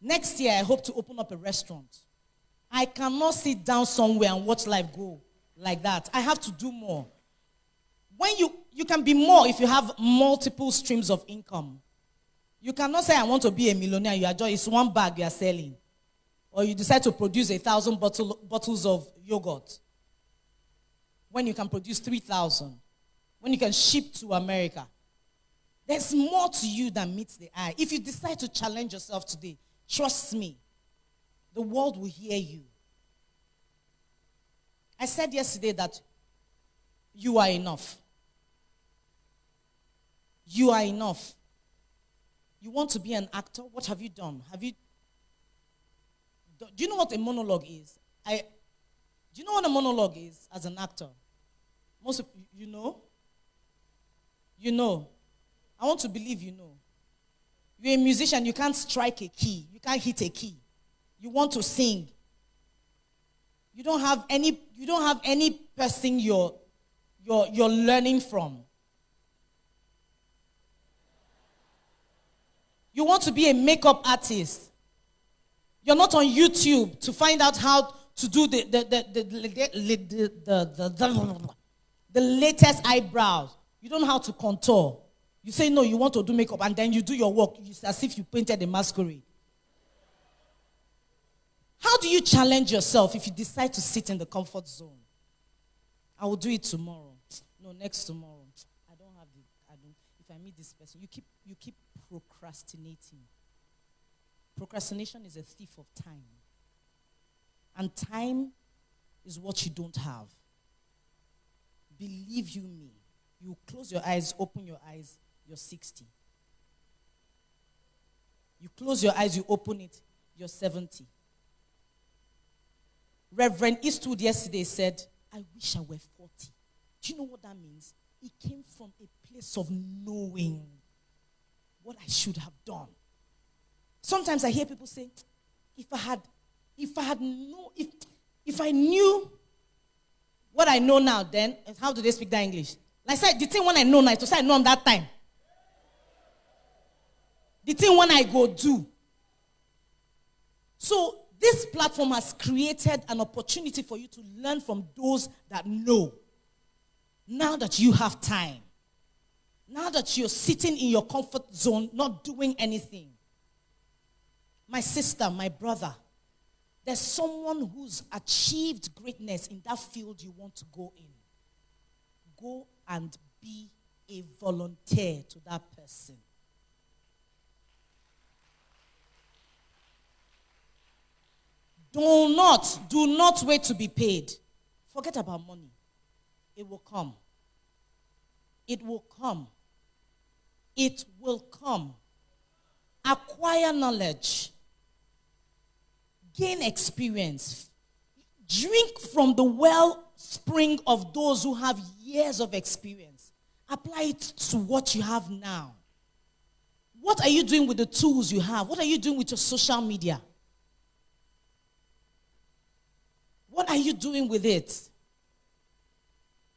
Next year I hope to open up a restaurant. I cannot sit down somewhere and watch life go like that. I have to do more. When you can be more if you have multiple streams of income. You cannot say I want to be a millionaire. You are just, it's one bag you are selling. Or you decide to produce 1,000 bottles of yogurt. When you can produce 3,000. When you can ship to America. There's more to you than meets the eye. If you decide to challenge yourself today, trust me, the world will hear you. I said yesterday that you are enough. You are enough. You want to be an actor? What have you done? Do you know what a monologue is? Do you know what a monologue is as an actor? Most of you know? You know. I want to believe you know. You're a musician, you can't strike a key. You can't hit a key. You want to sing. You don't have any person you're learning from. You want to be a makeup artist. You're not on YouTube to find out how to do the latest eyebrows. You don't know how to contour. You say no, you want to do makeup, and then you do your work. It's as if you painted a masquerade. How do you challenge yourself if you decide to sit in the comfort zone? I will do it tomorrow. No, next tomorrow. If I meet this person, you keep procrastinating. Procrastination is a thief of time. And time is what you don't have. Believe you me. You close your eyes, open your eyes, you're 60. You close your eyes, you open it, you're 70. Reverend Eastwood yesterday said, I wish I were 40. Do you know what that means? It came from a place of knowing what I should have done. Sometimes I hear people say, if I knew what I know now, then, how do they speak that English? Like I said, the thing when I know now, to say I know on that time. The thing when I go do. So this platform has created an opportunity for you to learn from those that know. Now that you have time. Now that you're sitting in your comfort zone, not doing anything. My sister, my brother, there's someone who's achieved greatness in that field you want to go in. Go and be a volunteer to that person. Do not wait to be paid. Forget about money. It will come. It will come. It will come. Acquire knowledge. Gain experience. Drink from the wellspring of those who have years of experience. Apply it to what you have now. What are you doing with the tools you have? What are you doing with your social media? What are you doing with it?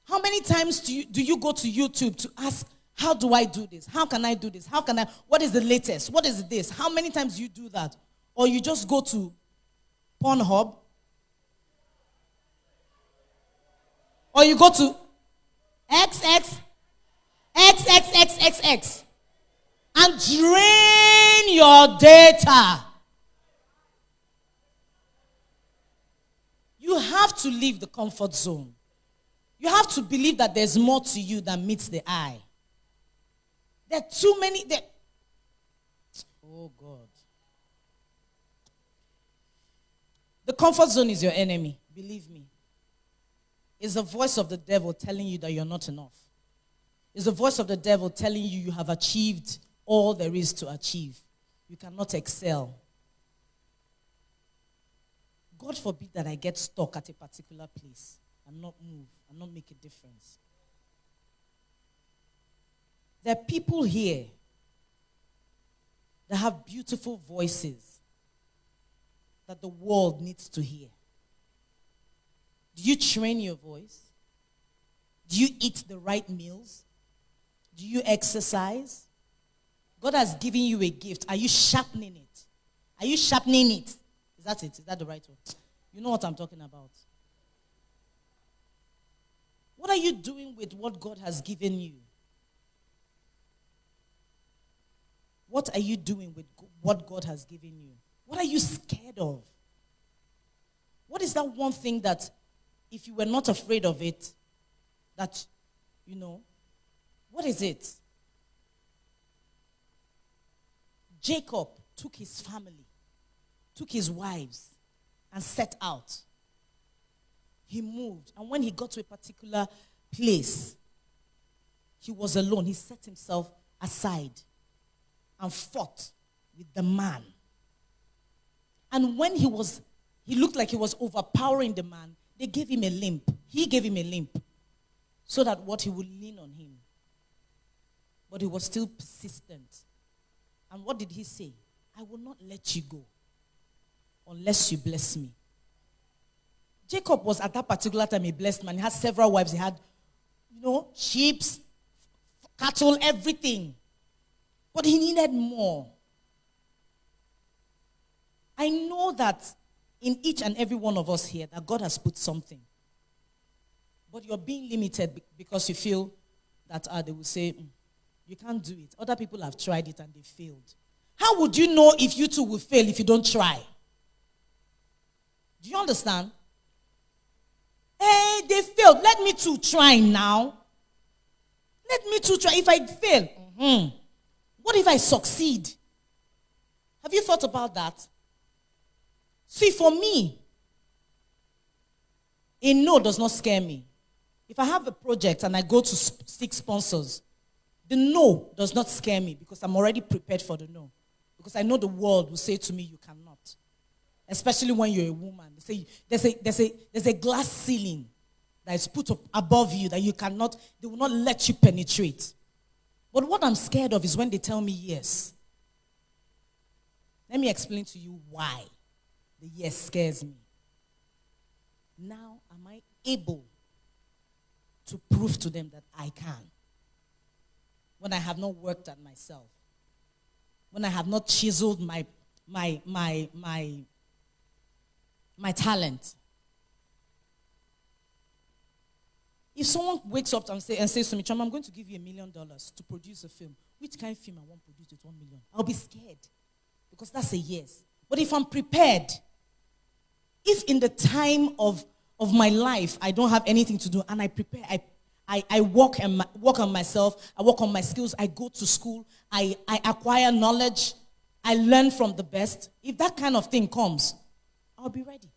How many times do you go to YouTube to ask, how do I do this? How can I do this? What is the latest? What is this? How many times do you do that? Or you just go to Pornhub? Or you go to XXXXXX and drain your data. You have to leave the comfort zone. You have to believe that there's more to you than meets the eye. There are too many. Oh, God. The comfort zone is your enemy. Believe me. It's the voice of the devil telling you that you're not enough. It's the voice of the devil telling you you have achieved all there is to achieve. You cannot excel. God forbid that I get stuck at a particular place and not move and not make a difference. There are people here that have beautiful voices that the world needs to hear. Do you train your voice? Do you eat the right meals? Do you exercise? God has given you a gift. Are you sharpening it? Are you sharpening it? Is that it? Is that the right word? You know what I'm talking about. What are you doing with what God has given you? What are you doing with what God has given you? What are you scared of? What is that one thing that if you were not afraid of it, that, what is it? Jacob took his family, took his wives, and set out. He moved. And when he got to a particular place, he was alone. He set himself aside and fought with the man. And when he looked like he was overpowering the man, they gave him a limp. He gave him a limp so that he would lean on him. But he was still persistent. And what did he say? I will not let you go unless you bless me. Jacob was at that particular time a blessed man. He had several wives. He had, sheep, cattle, everything. But he needed more. I know that in each and every one of us here that God has put something. But you're being limited because you feel that they will say, you can't do it. Other people have tried it and they failed. How would you know if you too will fail if you don't try? Do you understand? Hey, they failed. Let me too try now. Let me too try. If I fail, what if I succeed? Have you thought about that? See, for me, a no does not scare me. If I have a project and I go to seek sponsors, the no does not scare me because I'm already prepared for the no. Because I know the world will say to me, you cannot. Especially when you're a woman. They say there's a glass ceiling that is put up above you that you cannot, they will not let you penetrate. But what I'm scared of is when they tell me yes. Let me explain to you why the yes scares me. Now, am I able to prove to them that I can? When I have not worked at myself. When I have not chiseled my talent. If someone wakes up and says to me, Chioma, I'm going to give you $1 million to produce a film. Which kind of film I want produced with $1 million? I'll be scared. Because that's a yes. But if I'm prepared, if in the time of my life I don't have anything to do and I prepare, I work on myself, I work on my skills, I go to school, I acquire knowledge, I learn from the best. If that kind of thing comes, I'll be ready.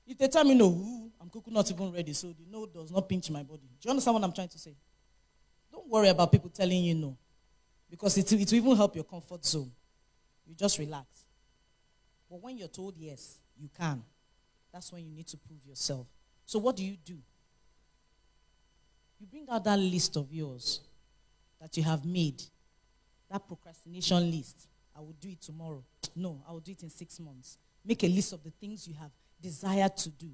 If they tell me no, I'm not even ready, so the no does not pinch my body. Do you understand what I'm trying to say? Don't worry about people telling you no, because it will even help your comfort zone. You just relax. But when you're told yes, you can. That's when you need to prove yourself. So what do? You bring out that list of yours that you have made, that procrastination list. I will do it tomorrow. No, I will do it in 6 months. Make a list of the things you have desired to do,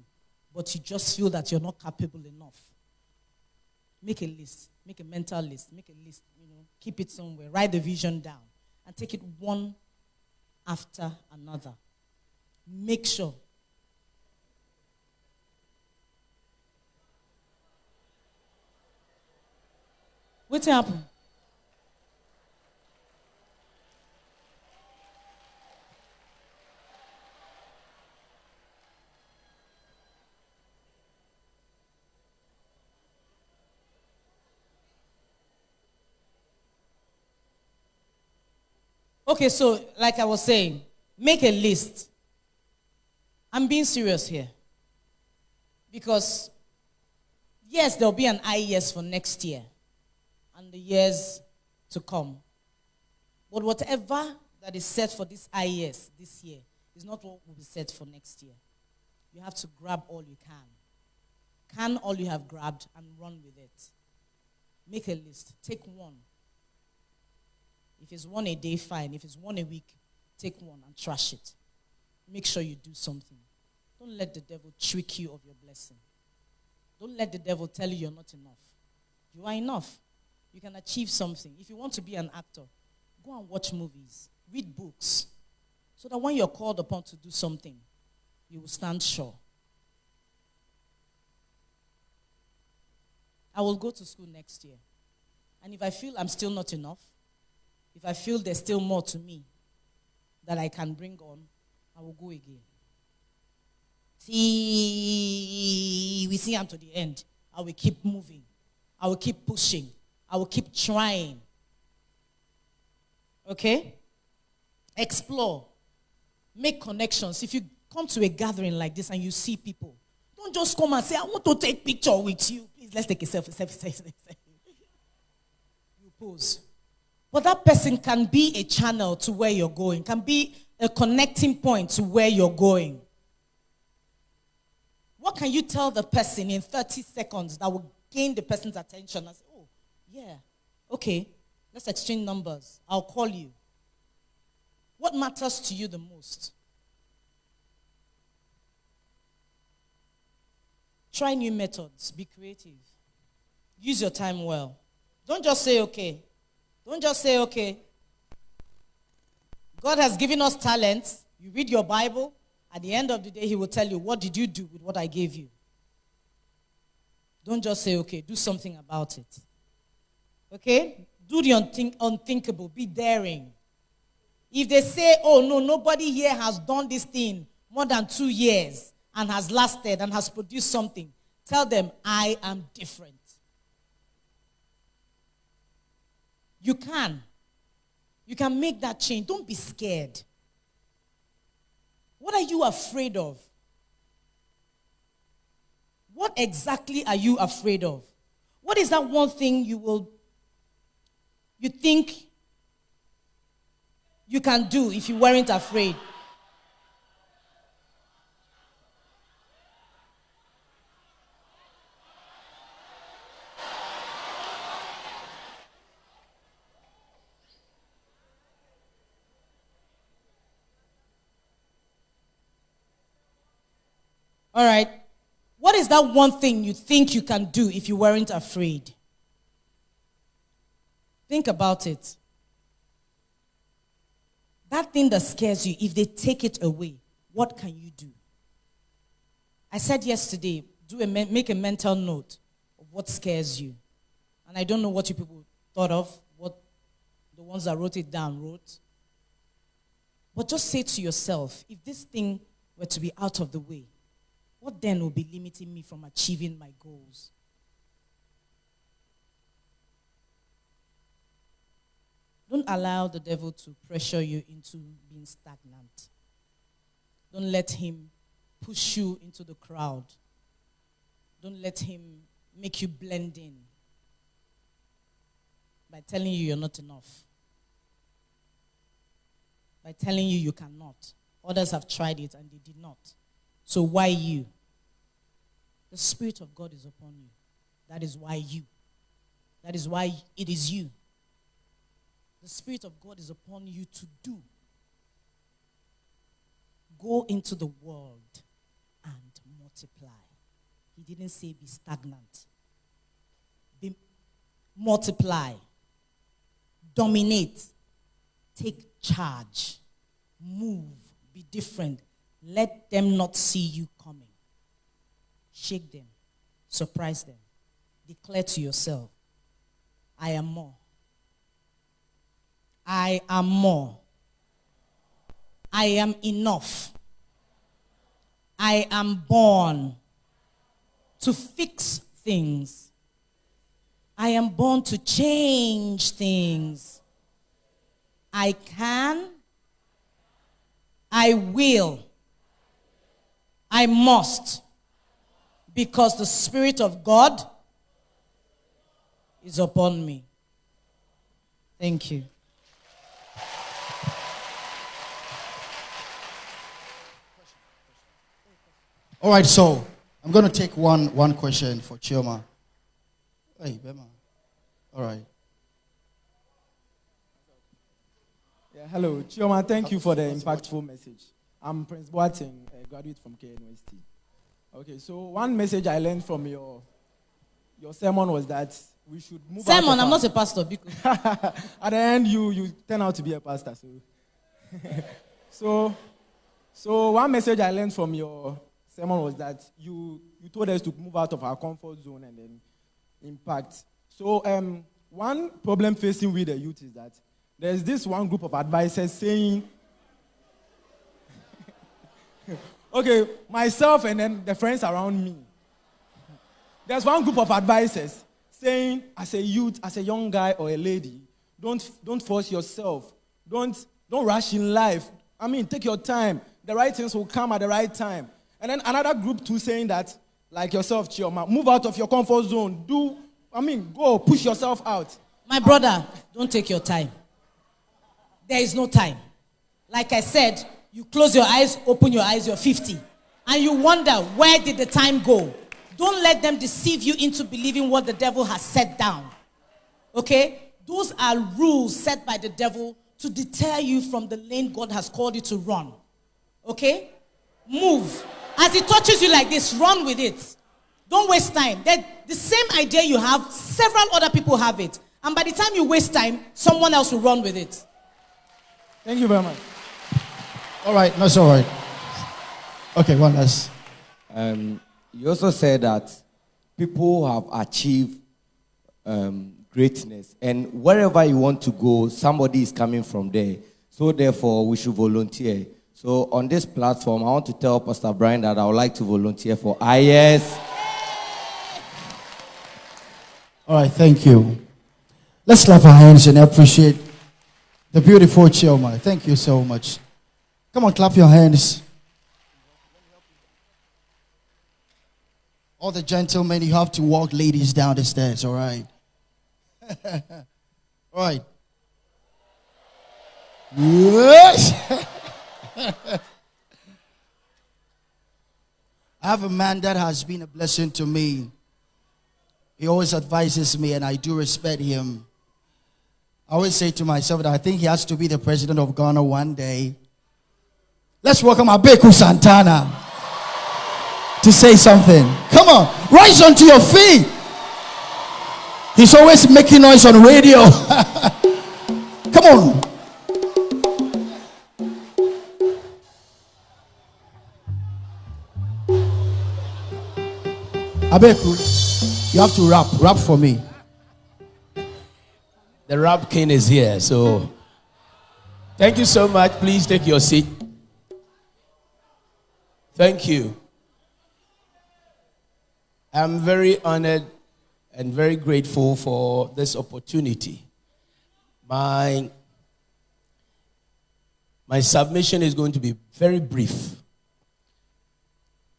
but you just feel that you're not capable enough. Make a list. Make a mental list. Make a list, keep it somewhere. Write the vision down and take it one after another. Make sure. What happened? Okay, so like I was saying, make a list. I'm being serious here. Because, yes, there'll be an IES for next year and the years to come. But whatever that is set for this IES this year is not what will be set for next year. You have to grab all you can. Can all you have grabbed and run with it. Make a list. Take one. If it's one a day, fine. If it's one a week, take one and trash it. Make sure you do something. Don't let the devil trick you of your blessing. Don't let the devil tell you you're not enough. You are enough. You can achieve something. If you want to be an actor, Go and watch movies. Read books. So that when you're called upon to do something, you will stand sure. I will go to school next year. And if I feel I'm still not enough, if I feel there's still more to me that I can bring on, I will go again. See, we see I'm to the end. I will keep moving. I will keep pushing. I will keep trying. Okay? Explore. Make connections. If you come to a gathering like this and you see people, don't just come and say, I want to take picture with you. Please, let's take a selfie. You pose. But that person can be a channel to where you're going, can be a connecting point to where you're going. What can you tell the person in 30 seconds that will gain the person's attention and say, oh, yeah, okay, let's exchange numbers. I'll call you. What matters to you the most? Try new methods. Be creative. Use your time well. Don't just say okay. Don't just say okay. God has given us talents. You read your Bible. At the end of the day, he will tell you, what did you do with what I gave you? Don't just say okay. Do something about it. Okay? Do the unthinkable. Be daring. If they say, oh no, nobody here has done this thing more than 2 years and has lasted and has produced something, tell them, I am different. You can. You can make that change. Don't be scared. What are you afraid of? What exactly are you afraid of? What is that one thing you think you can do if you weren't afraid? All right. What is that one thing you think you can do if you weren't afraid? Think about it. That thing that scares you, if they take it away, what can you do? I said yesterday, make a mental note of what scares you. And I don't know what you people thought of, what the ones that wrote it down wrote. But just say to yourself, if this thing were to be out of the way, what then will be limiting me from achieving my goals? Don't allow the devil to pressure you into being stagnant. Don't let him push you into the crowd. Don't let him make you blend in by telling you you're not enough. By telling you you cannot. Others have tried it and they did not. So why you? The Spirit of God is upon you. That is why you. That is why it is you. The Spirit of God is upon you to do. Go into the world and multiply. He didn't say be stagnant. Multiply. Dominate. Take charge. Move. Be different. Let them not see you coming. Shake them. Surprise them. Declare to yourself, I am more. I am more. I am enough. I am born to fix things. I am born to change things. I can. I will. I must. Because the Spirit of God is upon me. Thank you. All right, so I'm going to take one question for Chioma. Hey, Bema. All right. Yeah, hello, Chioma. Thank you for the impactful message. I'm Prince Boateng, a graduate from KNUST. Okay, so one message I learned from your sermon was that we should move Simon, out of I'm not a pastor. Because at the end, you turn out to be a pastor. So one message I learned from your sermon was that you told us to move out of our comfort zone and then impact. So one problem facing with the youth is that there's this one group of advisors saying, okay, myself and then the friends around me. There's one group of advisors saying, as a youth, as a young guy or a lady, don't force yourself. Don't rush in life. I mean, take your time. The right things will come at the right time. And then another group too saying that, like yourself, Chioma, move out of your comfort zone. Go, push yourself out. my brother, don't take your time. There is no time. Like I said, you close your eyes, open your eyes, you're 50. And you wonder, where did the time go? Don't let them deceive you into believing what the devil has set down. Okay? Those are rules set by the devil to deter you from the lane God has called you to run. Okay? Move. As it touches you like this, run with it. Don't waste time. The same idea you have, several other people have it. And by the time you waste time, someone else will run with it. Thank you very much. All right, that's all right. Okay, one last. You also said that people have achieved greatness, and wherever you want to go, somebody is coming from there. So therefore, we should volunteer. So on this platform, I want to tell Pastor Brian that I would like to volunteer for IS. All right, thank you. Let's clap our hands and appreciate the beautiful Chioma. Thank you so much. Come on, clap your hands. All the gentlemen, you have to walk ladies down the stairs, all right? All right. Yes. I have a man that has been a blessing to me. He always advises me, and I do respect him. I always say to myself that I think he has to be the president of Ghana one day. Let's welcome Abieku Santana to say something. Come on, rise onto your feet. He's always making noise on radio. Come on. Abieku, you have to rap for me. The rap king is here, so thank you so much. Please take your seat. Thank you. I'm very honored and very grateful for this opportunity. My submission is going to be very brief.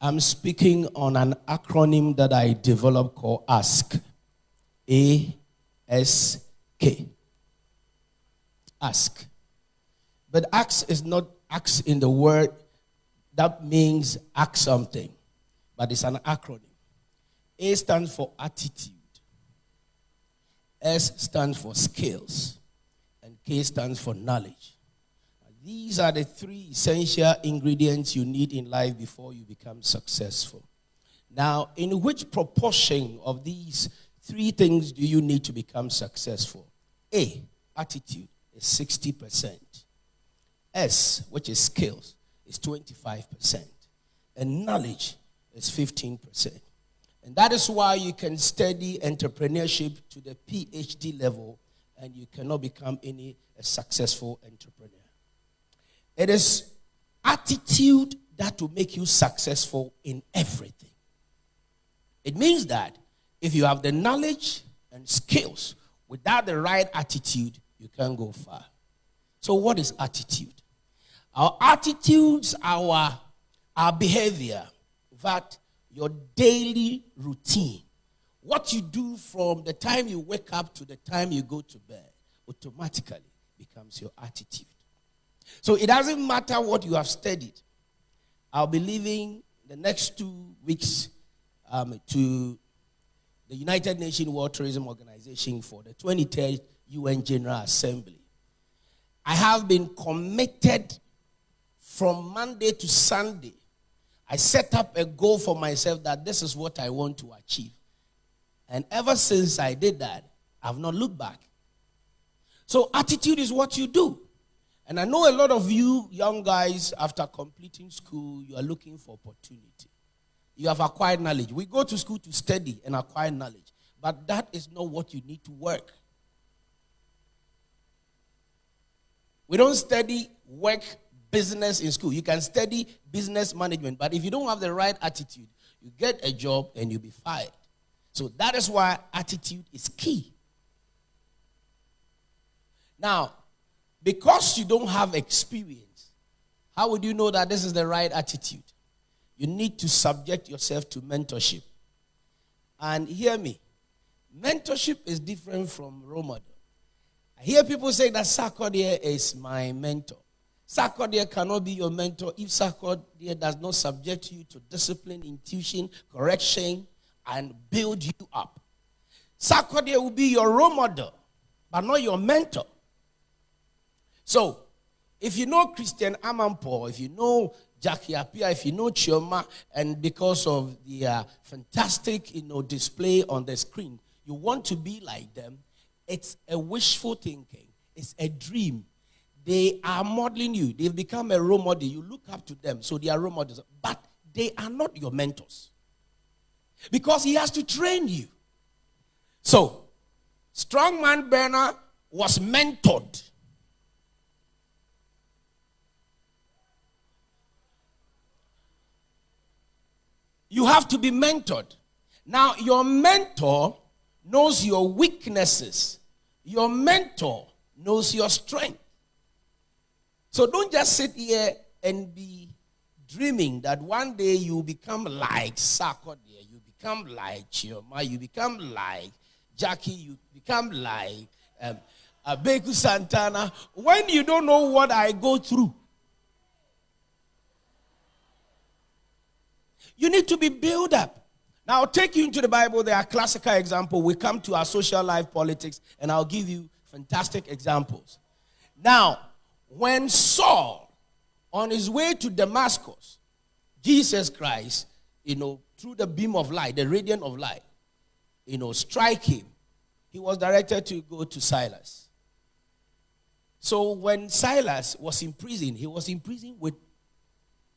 I'm speaking on an acronym that I developed called ASK. A-S-K. Ask. But ask is not ask in the word that means ask something, but it's an acronym. A stands for attitude. S stands for skills. And K stands for knowledge. These are the three essential ingredients you need in life before you become successful. Now, in which proportion of these three things do you need to become successful? A, attitude, is 60%. S, which is skills, is 25%. And knowledge is 15%. And that is why you can study entrepreneurship to the PhD level and you cannot become a successful entrepreneur. It is attitude that will make you successful in everything. It means that if you have the knowledge and skills without the right attitude, you can't go far. So what is attitude? Our attitudes, our behavior, that your daily routine, what you do from the time you wake up to the time you go to bed, automatically becomes your attitude. So it doesn't matter what you have studied. I'll be leaving the next 2 weeks to the United Nations World Tourism Organization for the 23rd UN General Assembly. I have been committed from Monday to Sunday. I set up a goal for myself that this is what I want to achieve. And ever since I did that, I've not looked back. So attitude is what you do. And I know a lot of you young guys, after completing school, you are looking for opportunity. You have acquired knowledge. We go to school to study and acquire knowledge. But that is not what you need to work. We don't study work, business in school. You can study business management. But if you don't have the right attitude, you get a job and you'll be fired. So that is why attitude is key. Now, because you don't have experience, how would you know that this is the right attitude? You need to subject yourself to mentorship. And hear me, mentorship is different from role model. I hear people say that Sarkodie is my mentor. Sarkodie cannot be your mentor if Sarkodie does not subject you to discipline, intuition, correction, and build you up. Sarkodie will be your role model, but not your mentor. So, if you know Christian Amanpour, if you know Jackie Appiah, if you know Chioma, and because of the fantastic, display on the screen, you want to be like them, it's a wishful thinking. It's a dream. They are modeling you. They've become a role model. You look up to them, so they are role models. But they are not your mentors. Because he has to train you. So, Strongman Bernard was mentored. You have to be mentored. Now, your mentor knows your weaknesses. Your mentor knows your strength. So don't just sit here and be dreaming that one day you become like Sarkodie, you become like Chioma, you become like Jackie, you become like Abieku Santana, when you don't know what I go through. You need to be built up. Now, I'll take you into the Bible. There are classical examples. We come to our social life, politics, and I'll give you fantastic examples. Now, when Saul, on his way to Damascus, Jesus Christ, through the beam of light, the radiant of light, strike him, he was directed to go to Silas. So when Silas was in prison, he was in prison with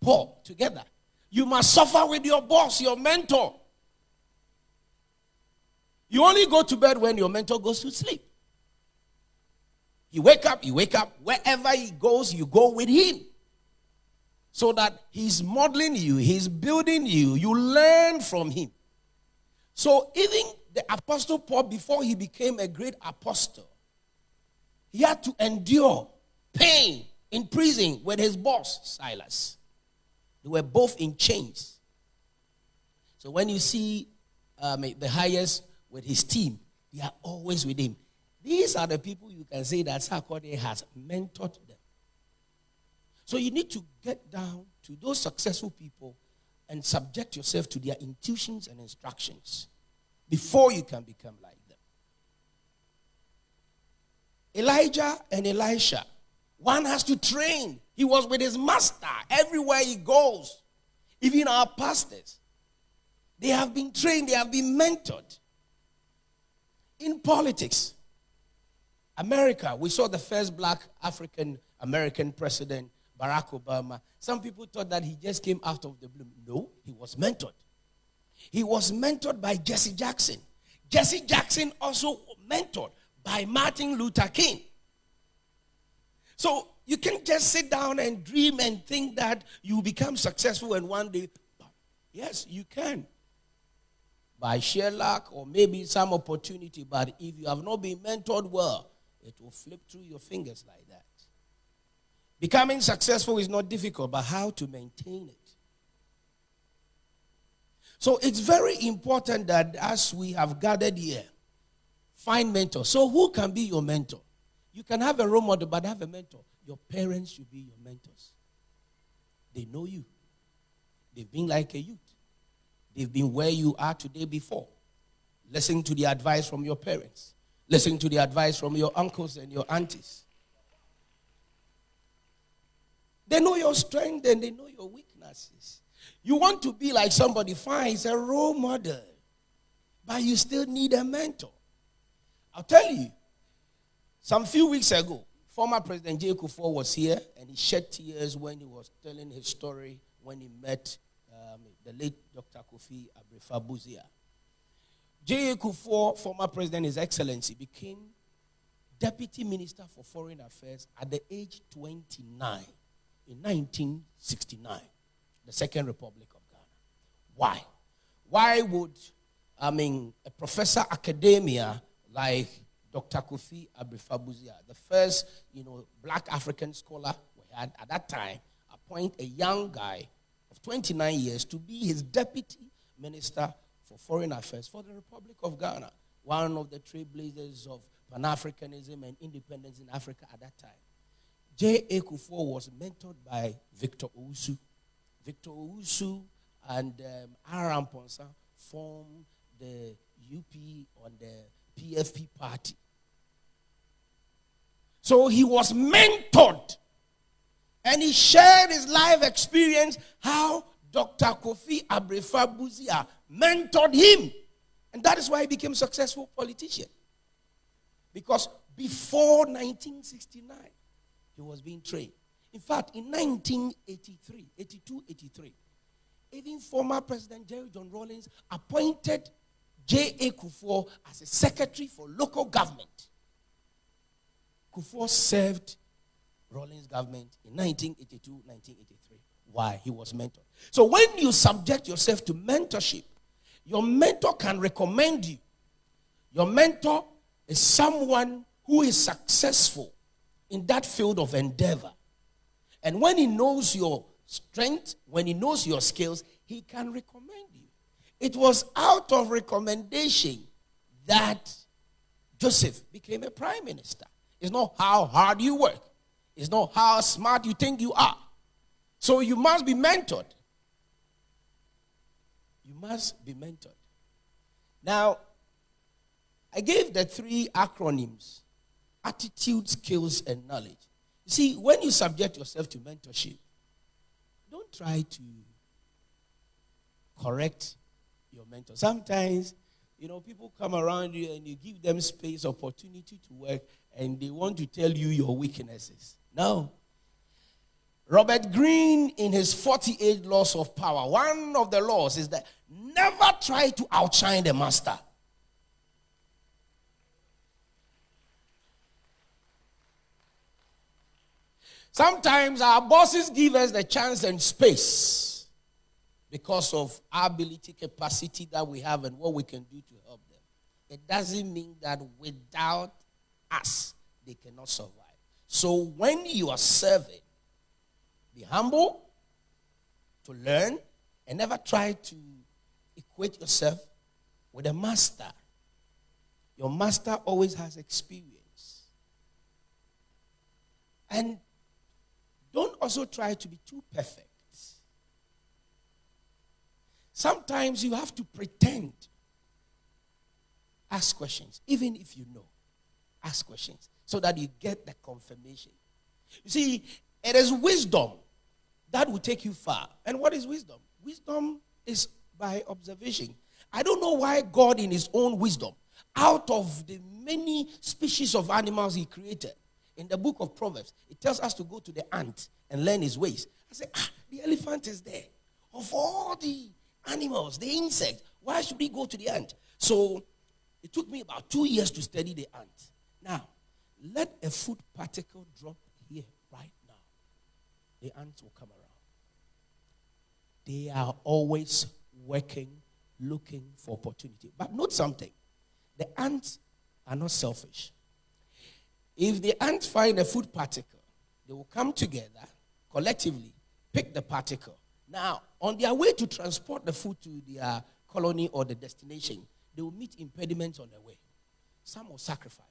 Paul together. You must suffer with your boss, your mentor. You only go to bed when your mentor goes to sleep. You wake up. Wherever he goes, you go with him. So that he's modeling you, he's building you, you learn from him. So even the Apostle Paul, before he became a great apostle, he had to endure pain in prison with his boss, Silas. They were both in chains. So when you see the highest with his team, they are always with him. These are the people you can say that Sarkodie has mentored them. So you need to get down to those successful people and subject yourself to their intuitions and instructions before you can become like them. Elijah and Elisha, one has to train. He was with his master everywhere he goes. Even our pastors, they have been trained, they have been mentored. In politics, America, we saw the first black African-American president, Barack Obama. Some people thought that he just came out of the blue. No, he was mentored. He was mentored by Jesse Jackson. Jesse Jackson also mentored by Martin Luther King. So you can't just sit down and dream and think that you become successful and one day, yes, you can. By sheer luck or maybe some opportunity, but if you have not been mentored well, it will flip through your fingers like that. Becoming successful is not difficult, but how to maintain it. So it's very important that as we have gathered here, find mentors. So who can be your mentor? You can have a role model, but have a mentor. Your parents should be your mentors. They know you. They've been like a youth. They've been where you are today before. Listen to the advice from your parents. Listen to the advice from your uncles and your aunties. They know your strength and they know your weaknesses. You want to be like somebody, fine, it's a role model. But you still need a mentor. I'll tell you. Some few weeks ago, former President J. Kufuor was here, and he shed tears when he was telling his story when he met the late Dr. KOFI Abrefa-Busia. J. Kufuor, former President, His Excellency, became Deputy Minister for Foreign Affairs at the age 29 in 1969, the Second Republic of Ghana. Why? Why would, a professor academia like Dr. KOFI Abrefa-Busia, the first, black African scholar we had at that time, appoint a young guy of 29 years to be his Deputy Minister for Foreign Affairs for the Republic of Ghana, one of the trailblazers of Pan-Africanism and independence in Africa at that time. J.A. Kufuor was mentored by Victor Owusu. Victor Owusu and Aram Ponsa formed the UP on the PFP party. So he was mentored, and he shared his life experience, how Dr. KOFI Abrefa-Busia mentored him. And that is why he became a successful politician. Because before 1969, he was being trained. In fact, in 1983, 82-83, even former President Jerry John Rawlings appointed J.A. Kufuor as a secretary for local government. Kufuor served Rawlings government in 1982, 1983. Why? He was mentored. So when you subject yourself to mentorship, your mentor can recommend you. Your mentor is someone who is successful in that field of endeavor. And when he knows your strength, when he knows your skills, he can recommend you. It was out of recommendation that Joseph became a prime minister. It's not how hard you work. It's not how smart you think you are. So you must be mentored. You must be mentored. Now, I gave the 3 acronyms: attitude, skills, and knowledge. You see, when you subject yourself to mentorship, don't try to correct your mentor. Sometimes, people come around you and you give them space, opportunity to work, and they want to tell you your weaknesses. No. Robert Greene, in his 48 Laws of Power, one of the laws is that never try to outshine the master. Sometimes our bosses give us the chance and space because of our ability, capacity that we have and what we can do to help them. It doesn't mean that without us, they cannot survive. So when you are serving, be humble to learn and never try to equate yourself with a master. Your master always has experience. And don't also try to be too perfect. Sometimes you have to pretend. Ask questions, even if you know. Ask questions so that you get the confirmation. You see, it is wisdom that will take you far. And what is wisdom? Wisdom is by observation. I don't know why God, in his own wisdom, out of the many species of animals he created, in the book of Proverbs, it tells us to go to the ant and learn his ways. I say, the elephant is there. Of all the animals, the insects, why should we go to the ant? So it took me about 2 years to study the ant. Now, let a food particle drop here right now. The ants will come around. They are always working, looking for opportunity. But note something. The ants are not selfish. If the ants find a food particle, they will come together collectively, pick the particle. Now, on their way to transport the food to their colony or the destination, they will meet impediments on their way. Some will sacrifice.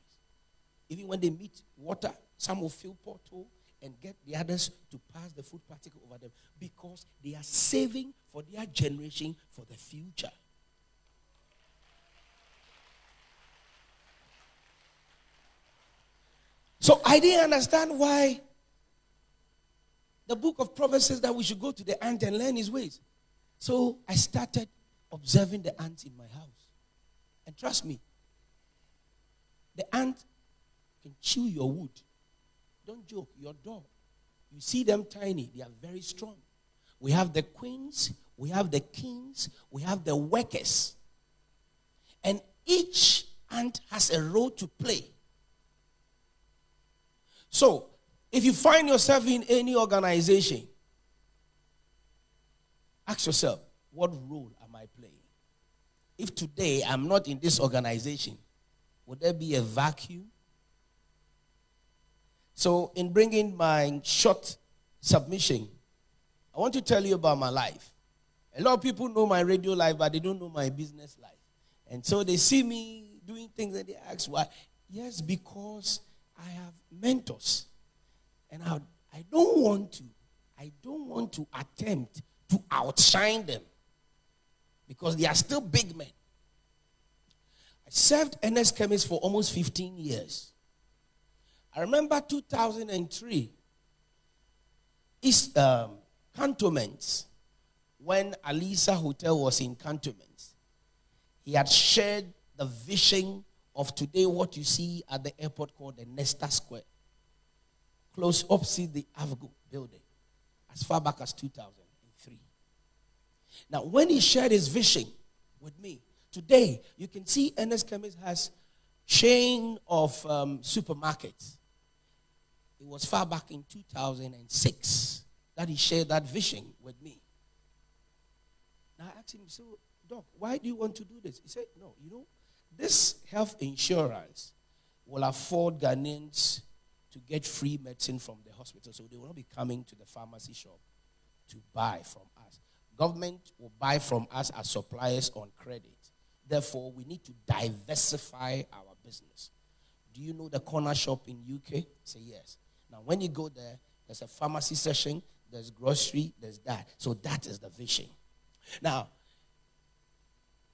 Even when they meet water, some will fill pothole and get the others to pass the food particle over them because they are saving for their generation, for the future. So I didn't understand why the book of Proverbs says that we should go to the ant and learn his ways. So I started observing the ants in my house. And trust me, The ant can chew your wood. Don't joke, your dog. You see them tiny, they are very strong. We have the queens, we have the kings, we have the workers. And each ant has a role to play. So, if you find yourself in any organization, ask yourself, what role am I playing? If today I'm not in this organization, would there be a vacuum? So, in bringing my short submission, I want to tell you about my life. A lot of people know my radio life, but they don't know my business life. And so they see me doing things and they ask why. Yes, because I have mentors. And I don't want to attempt to outshine them. Because they are still big men. I served NS Chemist for almost 15 years. I remember 2003, Cantonments, when Alisa Hotel was in Cantonments. He had shared the vision of today, what you see at the airport called the Nesta Square, close opposite the Avgo building, as far back as 2003. Now, when he shared his vision with me, today, you can see NS Chemist has chain of supermarkets. It was far back in 2006 that he shared that vision with me. Now, I asked him, so, Doc, why do you want to do this? He said, no, this health insurance will afford Ghanaians to get free medicine from the hospital, so they will not be coming to the pharmacy shop to buy from us. Government will buy from us as suppliers on credit. Therefore, we need to diversify our business. Do you know the corner shop in UK? Say yes. Now, when you go there, there's a pharmacy section, there's grocery, there's that. So that is the vision. Now,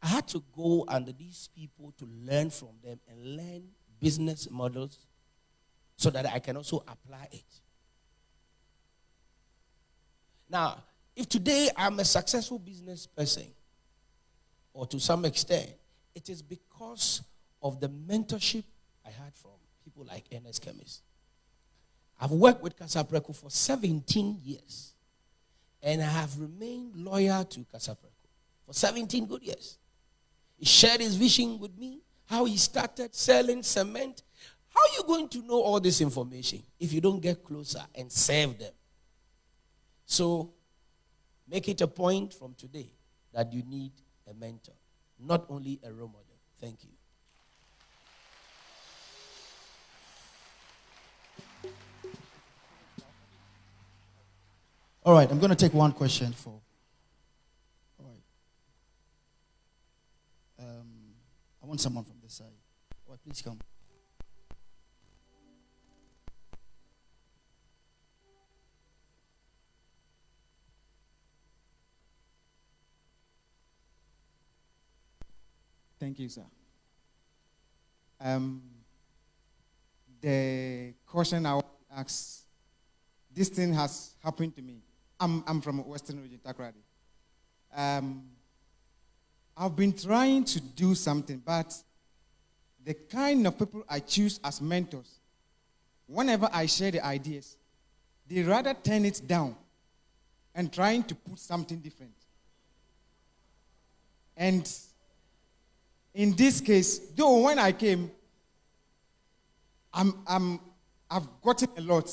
I had to go under these people to learn from them and learn business models so that I can also apply it. Now, if today I'm a successful business person, or to some extent, it is because of the mentorship I had from people like NS Chemist. I've worked with Kasapreko for 17 years, and I have remained loyal to Kasapreko for 17 good years. He shared his vision with me, how he started selling cement. How are you going to know all this information if you don't get closer and serve them? So, make it a point from today that you need a mentor, not only a role model. Thank you. All right, I'm going to take one question for. All right. I want someone from this side. All right, please come. Thank you, sir. The question I want to ask, this thing has happened to me. I'm from Western region, Takrady. I've been trying to do something, but the kind of people I choose as mentors, whenever I share the ideas, they rather turn it down and trying to put something different. And in this case, though when I came, I've gotten a lot.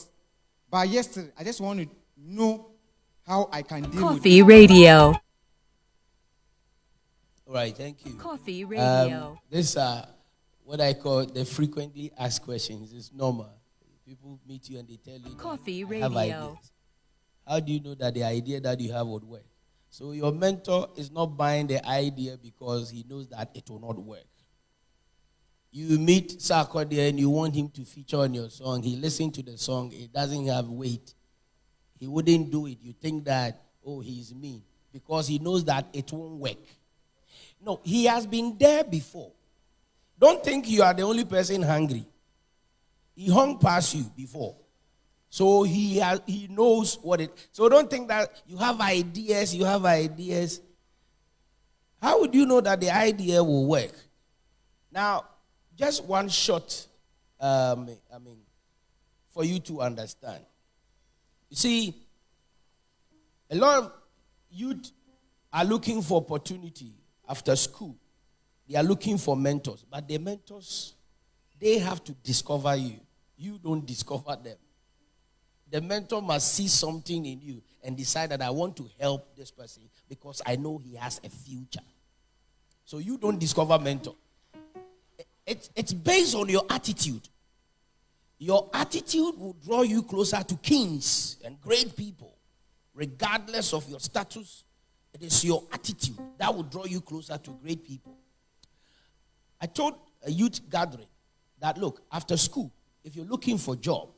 But yesterday, I just want to know how I can deal with it. KOFI Radio. All right, thank you. KOFI Radio. These are what I call the frequently asked questions. It's normal. People meet you and they tell you KOFI I have Radio. ideas. How do you know that the idea that you have would work? So your mentor is not buying the idea because he knows that it will not work. You meet Sarkodie and you want him to feature on your song. He listens to the song. It doesn't have weight. He wouldn't do it. You think that, oh, he's mean. Because he knows that it won't work. No, he has been there before. Don't think you are the only person hungry. He hung past you before. So he knows what it... So don't think that you have ideas. How would you know that the idea will work? Now, just one shot, for you to understand. You see, a lot of youth are looking for opportunity after school. They are looking for mentors, but the mentors, they have to discover you. You don't discover them. The mentor must see something in you and decide that I want to help this person because I know he has a future. So you don't discover mentor. It's based on your attitude. Your attitude will draw you closer to kings and great people. Regardless of your status, it is your attitude that will draw you closer to great people. I told a youth gathering that, look, after school, if you're looking for a job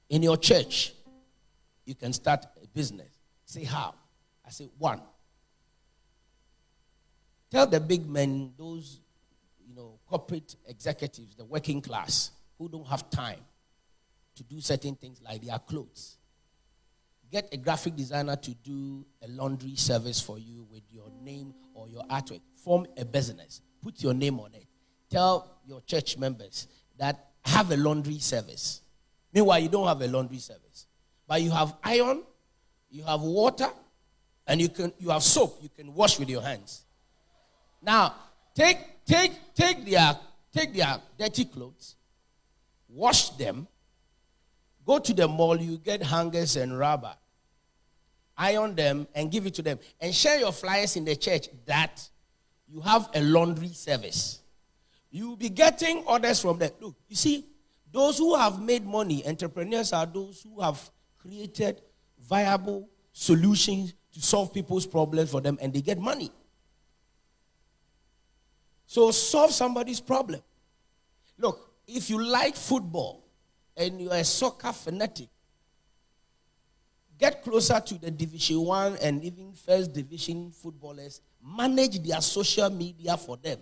in your church, you can start a business. Say how? I say, one, tell the big men, those corporate executives, the working class, who don't have time to do certain things like their clothes. Get a graphic designer to do a laundry service for you with your name or your artwork. Form a business. Put your name on it. Tell your church members that have a laundry service. Meanwhile, you don't have a laundry service. But you have iron, you have water, and you have soap. You can wash with your hands. Now, take their dirty clothes, wash them, go to the mall, you get hangers and rubber, iron them and give it to them, and share your flyers in the church that you have a laundry service. You will be getting orders from them. Look, you see, those who have made money, entrepreneurs are those who have created viable solutions to solve people's problems for them, and they get money. So solve somebody's problem. Look, if you like football and you're a soccer fanatic, get closer to the Division 1 and even First Division footballers. Manage their social media for them.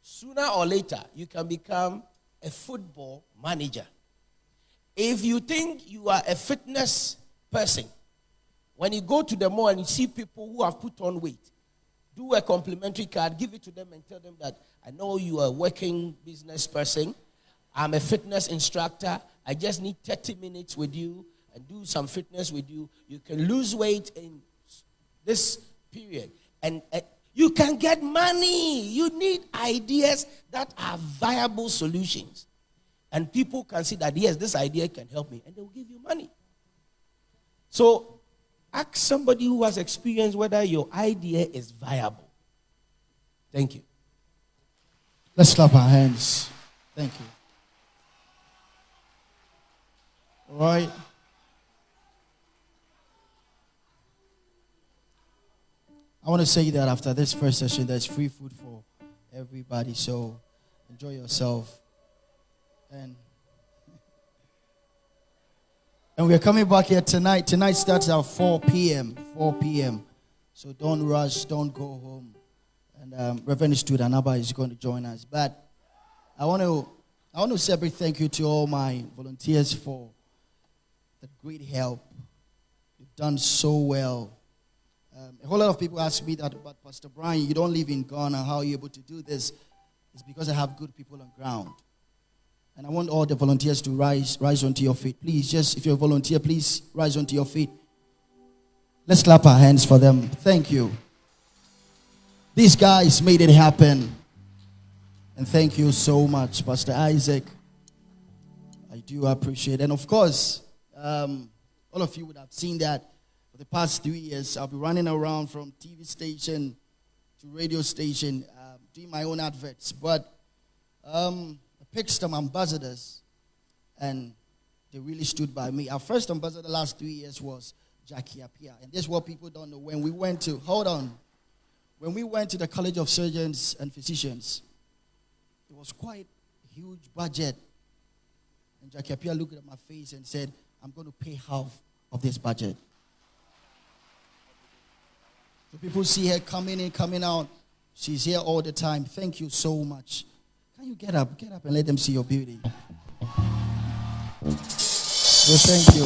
Sooner or later, you can become a football manager. If you think you are a fitness person, when you go to the mall and you see people who have put on weight, do a complimentary card, give it to them and tell them that I know you are a working business person. I'm a fitness instructor. I just need 30 minutes with you and do some fitness with you. You can lose weight in this period. And you can get money. You need ideas that are viable solutions. And people can see that, yes, this idea can help me. And they will give you money. So ask somebody who has experience whether your idea is viable. Thank you. Let's clap our hands. Thank you. All right. I want to say that after this first session, there's free food for everybody. So enjoy yourself. And we're coming back here tonight. Tonight starts at 4 p.m. 4 p.m. So don't rush, don't go home. And Reverend Studanaba is going to join us. But I want to say a big thank you to all my volunteers for the great help. You've done so well. A whole lot of people ask me that, but Pastor Brian, you don't live in Ghana. How are you able to do this? It's because I have good people on ground. And I want all the volunteers to rise onto your feet. Please, just if you're a volunteer, please rise onto your feet. Let's clap our hands for them. Thank you. These guys made it happen. And thank you so much, Pastor Isaac. I do appreciate it. And of course, all of you would have seen that for the past 3 years, I'll be running around from TV station to radio station, doing my own adverts. But I picked some ambassadors, and they really stood by me. Our first ambassador the last 3 years was Jackie Appiah. And this is what people don't know. When we went to the College of Surgeons and Physicians, it was quite a huge budget. And Jackie Appiah looked at my face and said, I'm going to pay half of this budget. So people see her coming in, coming out. She's here all the time. Thank you so much. Can you get up and let them see your beauty? So thank you.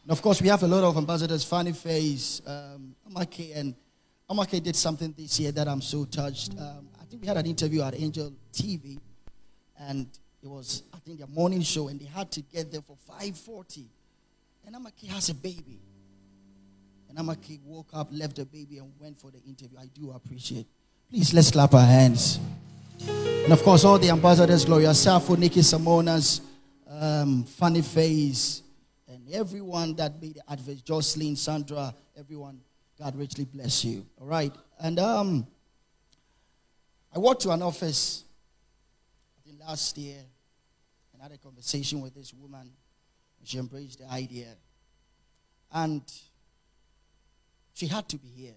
And of course, we have a lot of ambassadors, Fanny Face, Amake, and Amake did something this year that I'm so touched. I think we had an interview at Angel TV, and it was, I think, their morning show, and they had to get there for 5:40. And Amaki has a baby. And Amaki woke up, left the baby, and went for the interview. I do appreciate. Please, let's clap our hands. And of course, all the ambassadors, Gloria Safo, Nikki Samonas, Funny Face, and everyone that made the advert, Jocelyn, Sandra, everyone, God richly bless you. All right. And I walked to an office, I think last year, and had a conversation with this woman. She embraced the idea. And she had to be here.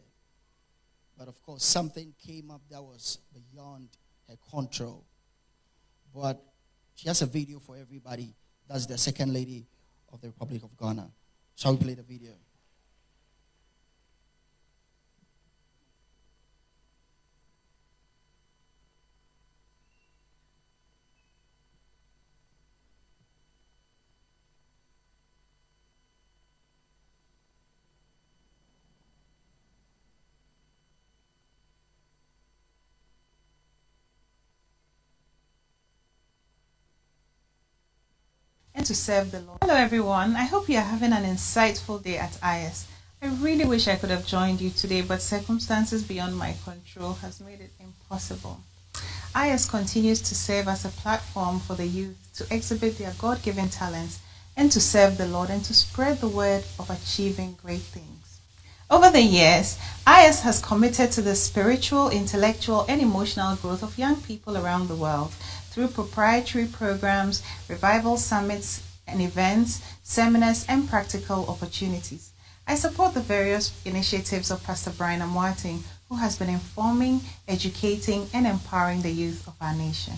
But of course, something came up that was beyond her control. But she has a video for everybody. That's the second lady of the Republic of Ghana. Shall we play the video? And to serve the Lord. Hello everyone, I hope you are having an insightful day at IS. I really wish I could have joined you today, but circumstances beyond my control has made it impossible. IS continues to serve as a platform for the youth to exhibit their God-given talents and to serve the Lord and to spread the word of achieving great things. Over the years, IS has committed to the spiritual, intellectual, and emotional growth of young people around the world through proprietary programs, revival summits and events, seminars, and practical opportunities. I support the various initiatives of Pastor Brian Amwating, who has been informing, educating, and empowering the youth of our nation.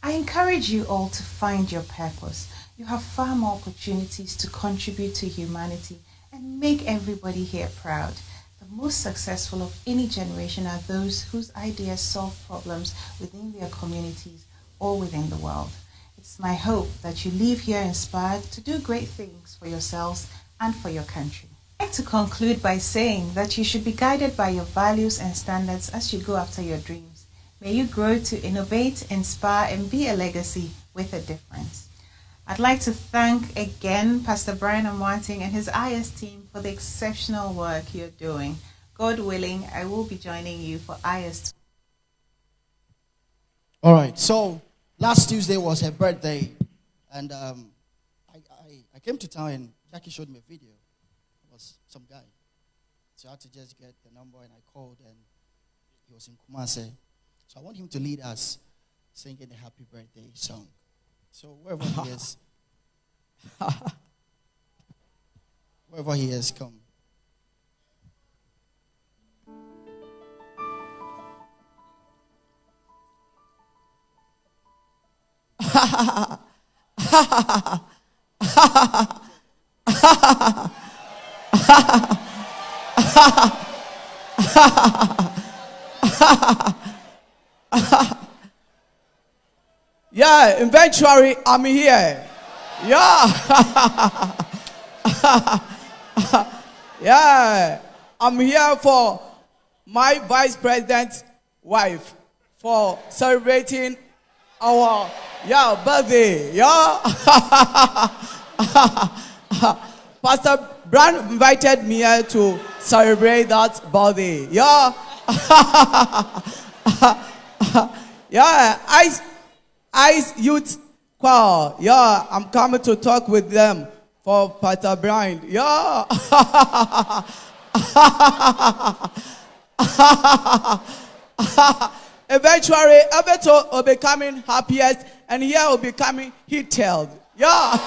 I encourage you all to find your purpose. You have far more opportunities to contribute to humanity and make everybody here proud. The most successful of any generation are those whose ideas solve problems within their communities or within the world. It's my hope that you leave here inspired to do great things for yourselves and for your country. I'd like to conclude by saying that you should be guided by your values and standards as you go after your dreams. May you grow to innovate, inspire, and be a legacy with a difference. I'd like to thank again Pastor Brian Amwating and his IS team for the exceptional work you're doing. God willing, I will be joining you for IS. All right, so last Tuesday was her birthday, and I came to town and Jackie showed me a video. It was some guy. So I had to just get the number, and I called, and he was in Kumasi. So I want him to lead us singing a happy birthday song. So wherever he is, come. Yeah, eventually I'm here. Yeah. Yeah. I'm here for my vice president's wife for celebrating our birthday. Yeah. Pastor Brand invited me here to celebrate that birthday. Yeah. Yeah, I youth choir. Yeah, I'm coming to talk with them for Pastor Brian. Yeah. Eventually, Eventuarry will be coming happiest, and here will be coming heated. Yeah.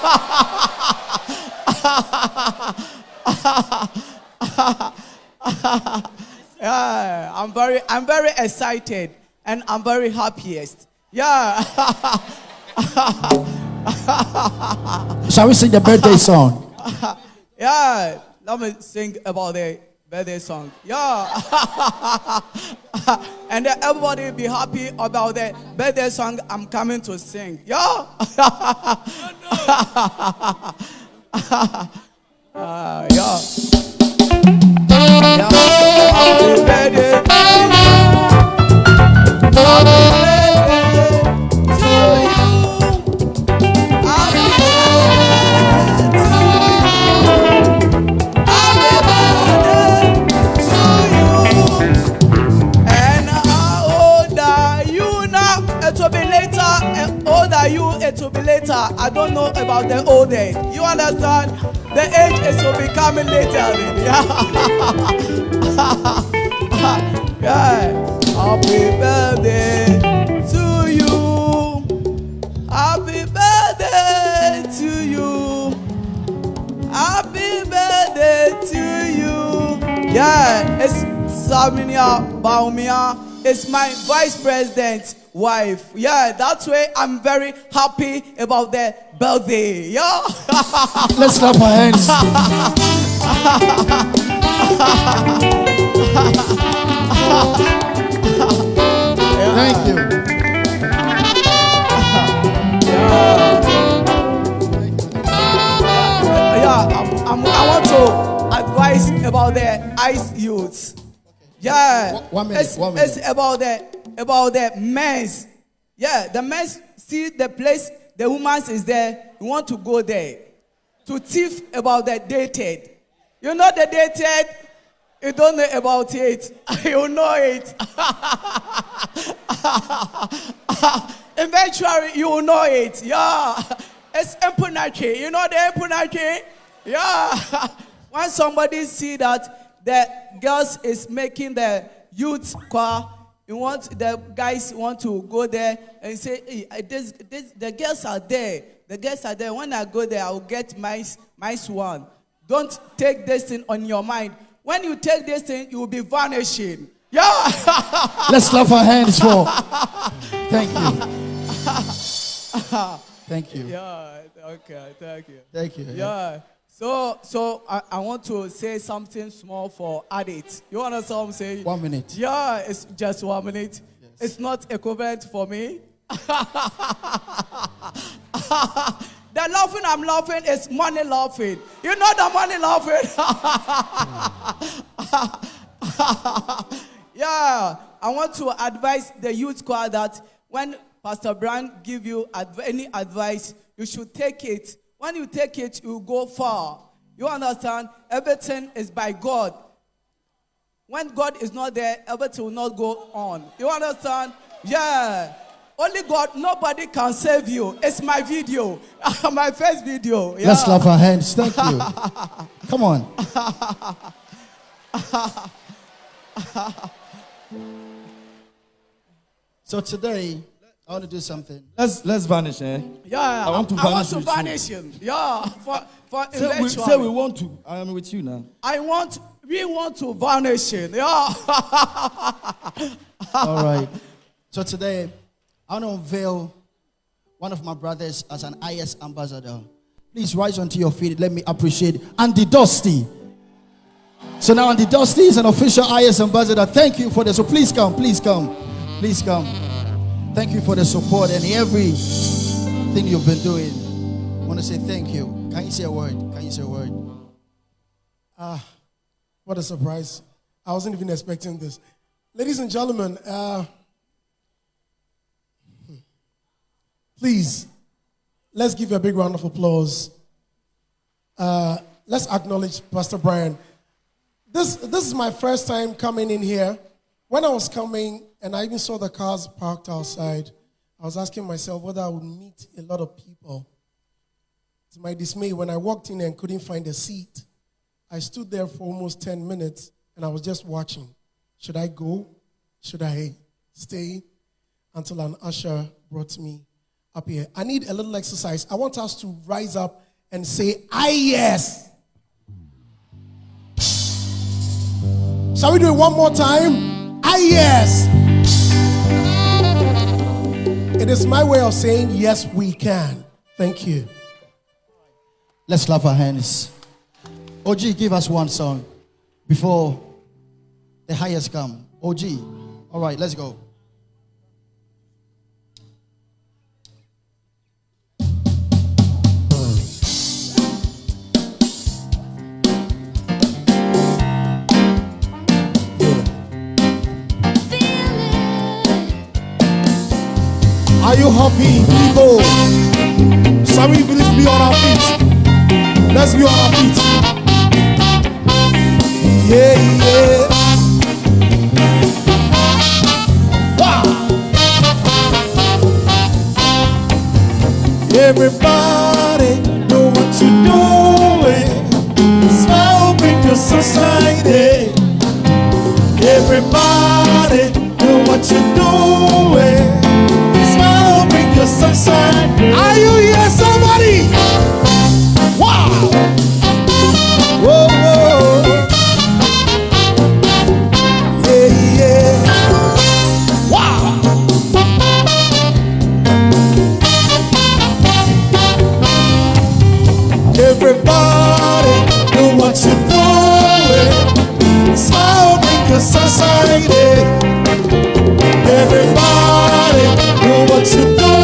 Yeah, I'm very excited, and I'm very happiest. Yeah. Shall we sing the birthday song? Yeah, let me sing about the birthday song. Yeah. And then everybody be happy about the birthday song I'm coming to sing. Yeah. Yeah. Yeah. Happy birthday. It will be later. I don't know about the old age. You understand? The age is will be coming later. Yeah. Yeah. Happy birthday to you. Happy birthday to you. Happy birthday to you. Yeah. It's Saminia Baumia. It's my vice president wife. Yeah, that's why I'm very happy about the birthday. Yeah. Let's clap our hands. Thank you. I want to advise about the ICE youths. Yeah. One minute. It's about the men's. Yeah, the men's see the place the woman's is there. You want to go there to thief about the dated. You know the dated. You don't know about it. You know it. Eventually, you will know it. Yeah. It's empunaki. You know the empunaki? Yeah. When somebody see that the girls is making the youth car, the guys want to go there and say, hey, the girls are there. The girls are there. When I go there, I will get my one. Don't take this thing on your mind. When you take this thing, you will be vanishing. Yeah. Let's clap our hands for. Thank you. Thank you. Yeah. Okay. Thank you. Thank you. Yeah. So I want to say something small for addicts. You understand what I'm saying? 1 minute. Yeah, it's just 1 minute. Yes. It's not equivalent for me. The laughing I'm laughing is money laughing. You know the money laughing? Yeah, I want to advise the youth choir that when Pastor Brian give you any advice, you should take it. When you take it, you go far. You understand? Everything is by God. When God is not there, everything will not go on. You understand? Yeah. Only God, nobody can save you. It's my video. My first video. Yeah. Let's clap our hands. Thank you. Come on. So today, I want to do something. Let's vanish, eh? Yeah, I want to vanish him. Yeah, for say we want to. I am with you now. We want to vanish him. Yeah. All right. So today, I want to unveil one of my brothers as an IS ambassador. Please rise onto your feet. Let me appreciate Andy Dusty. So now Andy Dusty is an official IS ambassador. Thank you for this. So please come. Please come. Please come. Thank you for the support and everything you've been doing. I want to say thank you. Can you say a word? Can you say a word? What a surprise. I wasn't even expecting this. Ladies and gentlemen, please, let's give a big round of applause. Let's acknowledge Pastor Brian. This is my first time coming in here. When I was coming, and I even saw the cars parked outside, I was asking myself whether I would meet a lot of people. To my dismay, when I walked in and couldn't find a seat, I stood there for almost 10 minutes, and I was just watching. Should I go? Should I stay? Until an usher brought me up here. I need a little exercise. I want us to rise up and say, yes. Shall we do it one more time? Yes. It is my way of saying, yes, we can. Thank you. Let's clap our hands. OG, give us one song before the highest come. OG. All right, let's go. happy people. Shall we please be on our feet? Let's be on our feet. Yeah, yeah. Wow. Everybody know what you're doing. Smile, bring your society. Everybody know what you're doing. Smile, bring your sunshine. Are you here, somebody? Wow! Whoa, whoa. Yeah, yeah. Wow! Everybody know what you're doing. Smile, bring your society. Everybody know what you're doing.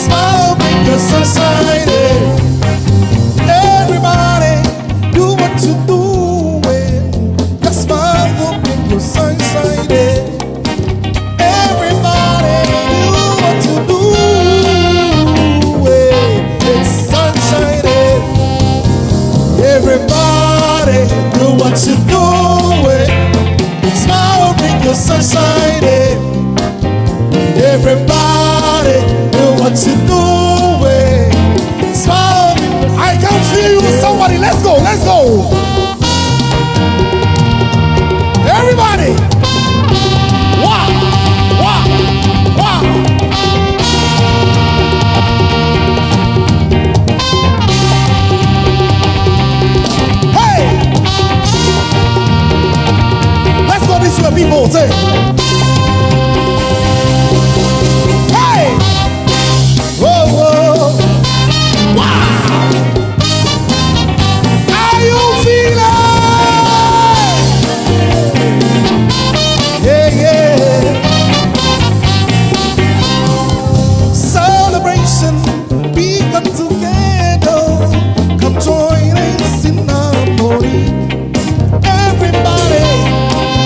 Smile, bring your society. Everybody do what you're doing. Your smile will bring your society. Everybody do what you do. It's sunshine. Everybody do what you're doing. Smile, bring your sunshine. Everybody do what you're doing. Smile. I can feel you. Somebody, let's go, let's go. Everybody. Wow, wow, wow. Hey. Let's go this way, people. Say. Hey. Whoa, whoa. Wow. How you feeling? Yeah, yeah. Celebration, we come together. Come join us in harmony. Everybody,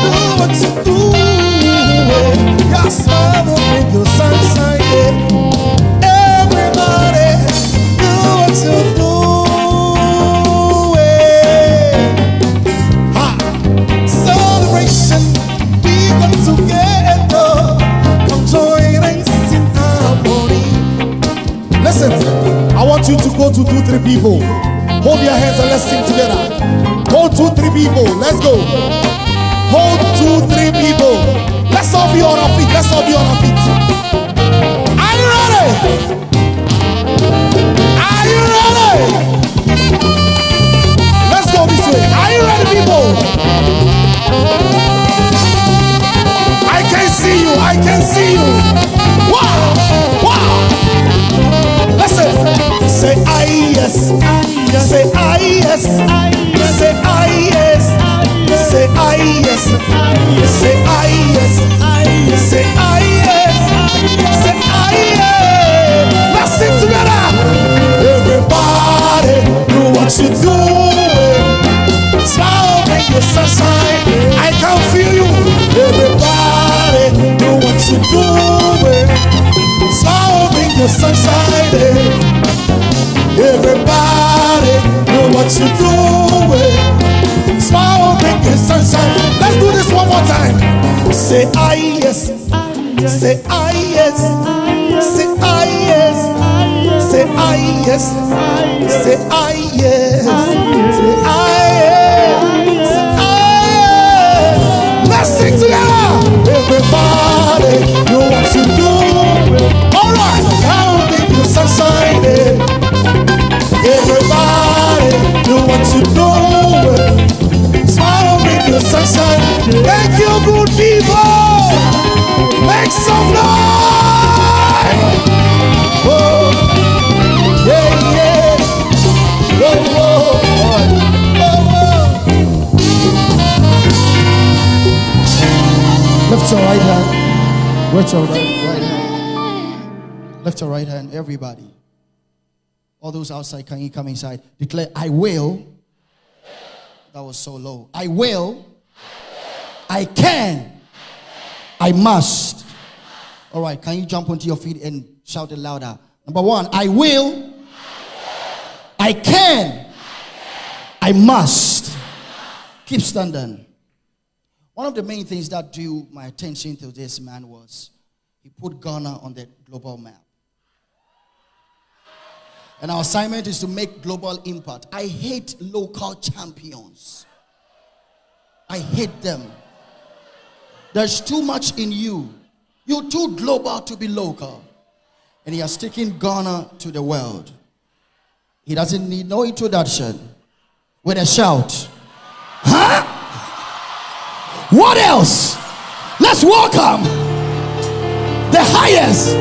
do what you do. Your smile will bring your sunshine. Everybody, do what you do. Ha! Celebration, we come together. Come join us in harmony. Listen, I want you to go to 2-3 people. Hold your hands and let's sing together. Hold 2-3 people. Let's go. Hold 2-3 people. Let's all be on our feet. Let's all be on our feet. Are you ready? Are you ready? Let's go this way. Are you ready, people? I can see you. I can see you. Wow. Wow. Listen. Say I yes. Say I yes. Say I yes. Say I yes. Say I yes. Say I yes. Say I yes. Let's sing together. Everybody do what you do. Smile, make your sunshine. I can feel you. Everybody do what you do. Smile, make your sunshine. Everybody know what you're doing. Smile, make your sunshine. Let's do this one more time. Say I yes. Say I yes. Say I yes. Say I yes. Say I yes. Say I yes. Say I yes. Let's sing together. Everybody know what you're doing. All right. I'll make your sunshine. Everybody do what you do. Smile, make your sunshine. Thank you, good people. Make some noise. Oh, yeah, yeah. Whoa, whoa, whoa, whoa. Lift your right hand. Lift your right hand. Lift your right hand, everybody. All those outside, can you come inside? Declare, I will. That was so low. I will. I can. I must. All right, can you jump onto your feet and shout it louder? Number one, I will. I can. I must. Keep standing. One of the main things that drew my attention to this man was he put Ghana on the global map. And our assignment is to make global impact. I hate local champions. I hate them. There's too much in you. You're too global to be local. And he has taken Ghana to the world. He doesn't need no introduction. With a shout. Huh? What else? Let's welcome the highest.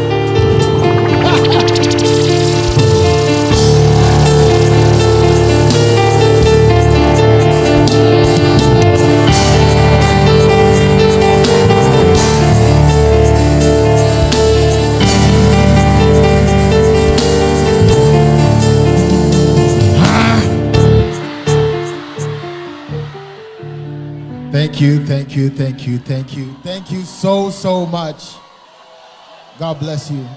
Thank you so much. God bless you.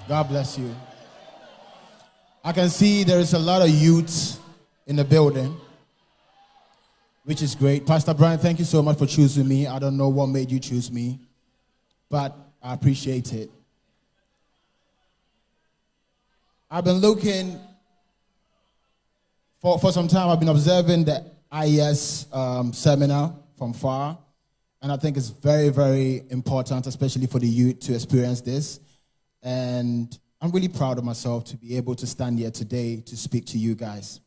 God bless you. I can see there is a lot of youths in the building, which is great. Pastor Brian, thank you so much for choosing me. I don't know what made you choose me, but I appreciate it. I've been looking for some time. I've been observing the IES seminar from far, and I think it's very, very important, especially for the youth, to experience this. And I'm really proud of myself to be able to stand here today to speak to you guys.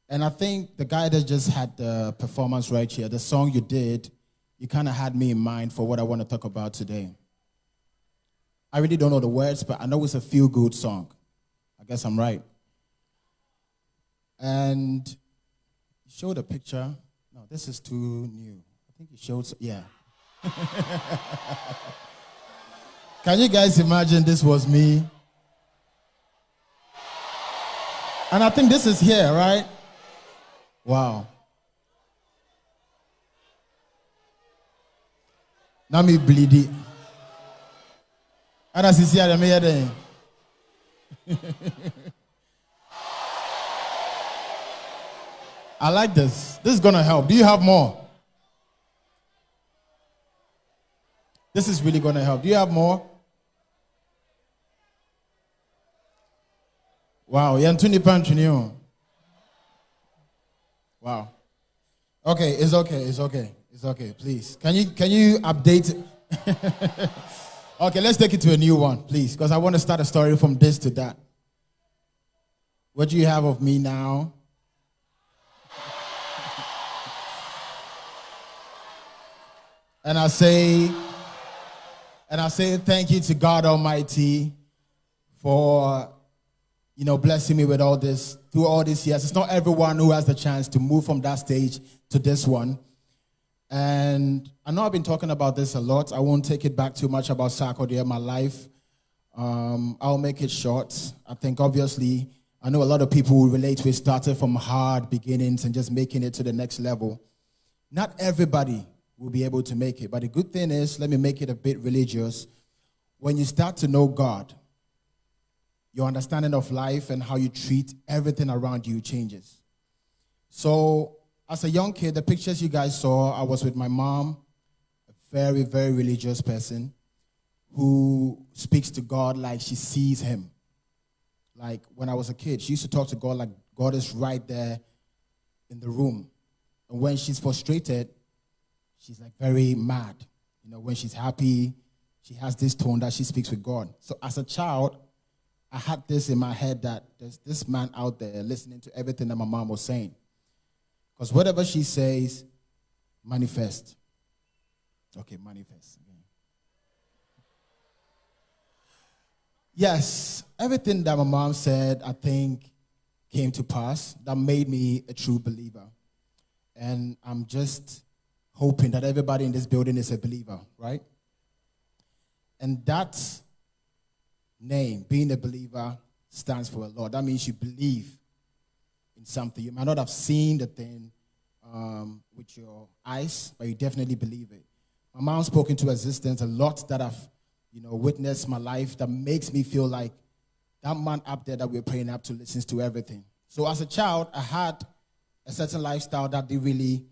And I think the guy that just had the performance right here, the song you did, you kind of had me in mind for what I want to talk about today. I really don't know the words, but I know it's a feel-good song. I guess I'm right. And you showed a picture. No, this is too new. I think you showed, yeah. Can you guys imagine this was me? And I think this is here, right? Wow. Now me bleed it. And as you see, I'm here. I like this. This is going to help. Do you have more? This is really going to help. Do you have more? Wow. Wow. Okay, it's okay. Please. Can you update it? Okay, let's take it to a new one, please, because I want to start a story from this to that. What do you have of me now? And I say thank you to God Almighty for, blessing me with all this, through all these years. It's not everyone who has the chance to move from that stage to this one. And I know I've been talking about this a lot. I won't take it back too much about Sarkodie, my life. I'll make it short. I think, obviously, I know a lot of people will relate to it, started from hard beginnings and just making it to the next level. Not everybody will be able to make it. But the good thing is, let me make it a bit religious. When you start to know God, your understanding of life and how you treat everything around you changes. So, as a young kid, the pictures you guys saw, I was with my mom, a very, very religious person who speaks to God like she sees him. Like when I was a kid, she used to talk to God like God is right there in the room. And when she's frustrated, she's like very mad. When she's happy, she has this tone that she speaks with God. So as a child, I had this in my head that there's this man out there listening to everything that my mom was saying. Because whatever she says, manifest. Okay, manifest. Okay. Yes, everything that my mom said, I think, came to pass. That made me a true believer. And I'm just hoping that everybody in this building is a believer, right? And that name, being a believer, stands for a lot. That means you believe in something. You might not have seen the thing, with your eyes, but you definitely believe it. My mom spoke into existence a lot that I've, witnessed my life that makes me feel like that man up there that we're praying up to listens to everything. So as a child, I had a certain lifestyle that didn't really,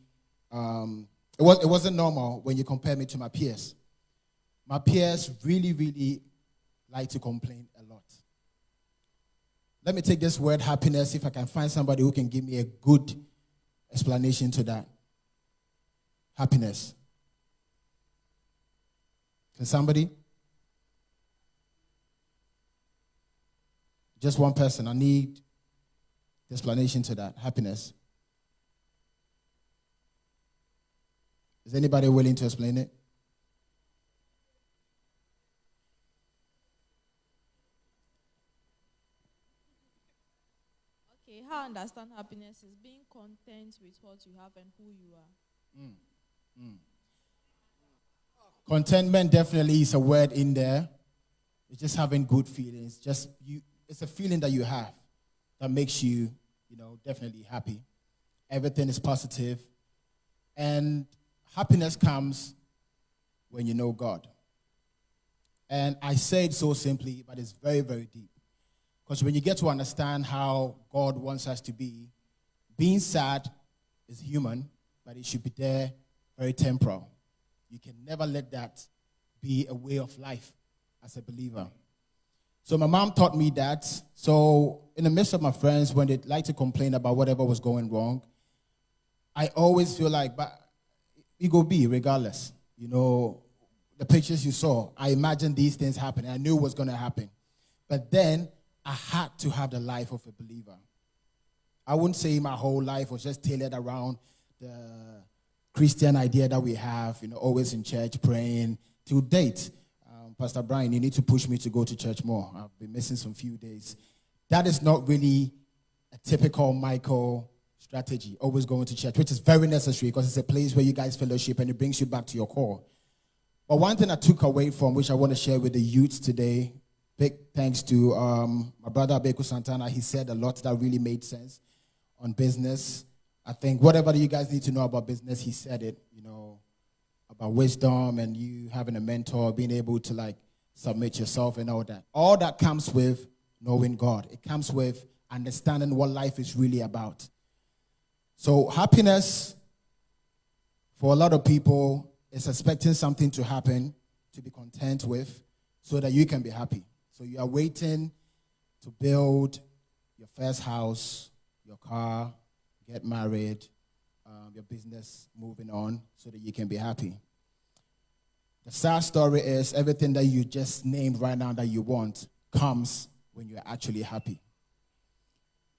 it wasn't normal when you compare me to my peers. My peers really, really like to complain a lot. Let me take this word happiness, if I can find somebody who can give me a good explanation to that. Happiness. Can somebody? Just one person. I need the explanation to that. Happiness. Is anybody willing to explain it? Okay, how I understand happiness is being content with what you have and who you are. Contentment definitely is a word in there. It's just having good feelings. It's a feeling that you have that makes you, definitely happy. Everything is positive. And happiness comes when you know God. And I say it so simply, but it's very, very deep. Because when you get to understand how God wants us to be, being sad is human, but it should be there very temporal. You can never let that be a way of life as a believer. So my mom taught me that. So in the midst of my friends, when they like to complain about whatever was going wrong, I always feel like, but it go be regardless. The pictures you saw, I imagined these things happening. I knew it was going to happen. But then I had to have the life of a believer. I wouldn't say my whole life was just tailored around the Christian idea that we have, always in church praying. To date, Pastor Brian, you need to push me to go to church more. I've been missing some few days. That is not really a typical Michael strategy, always going to church, which is very necessary because it's a place where you guys fellowship and it brings you back to your core. But one thing I took away from, which I want to share with the youth today, big thanks to my brother Abieku Santana. He said a lot that really made sense on business. I think whatever you guys need to know about business, he said it, about wisdom and you having a mentor, being able to submit yourself and all that. All that comes with knowing God. It comes with understanding what life is really about. So happiness, for a lot of people, is expecting something to happen to be content with so that you can be happy. So you are waiting to build your first house, your car, get married, your business moving on so that you can be happy. The sad story is everything that you just named right now that you want comes when you're actually happy.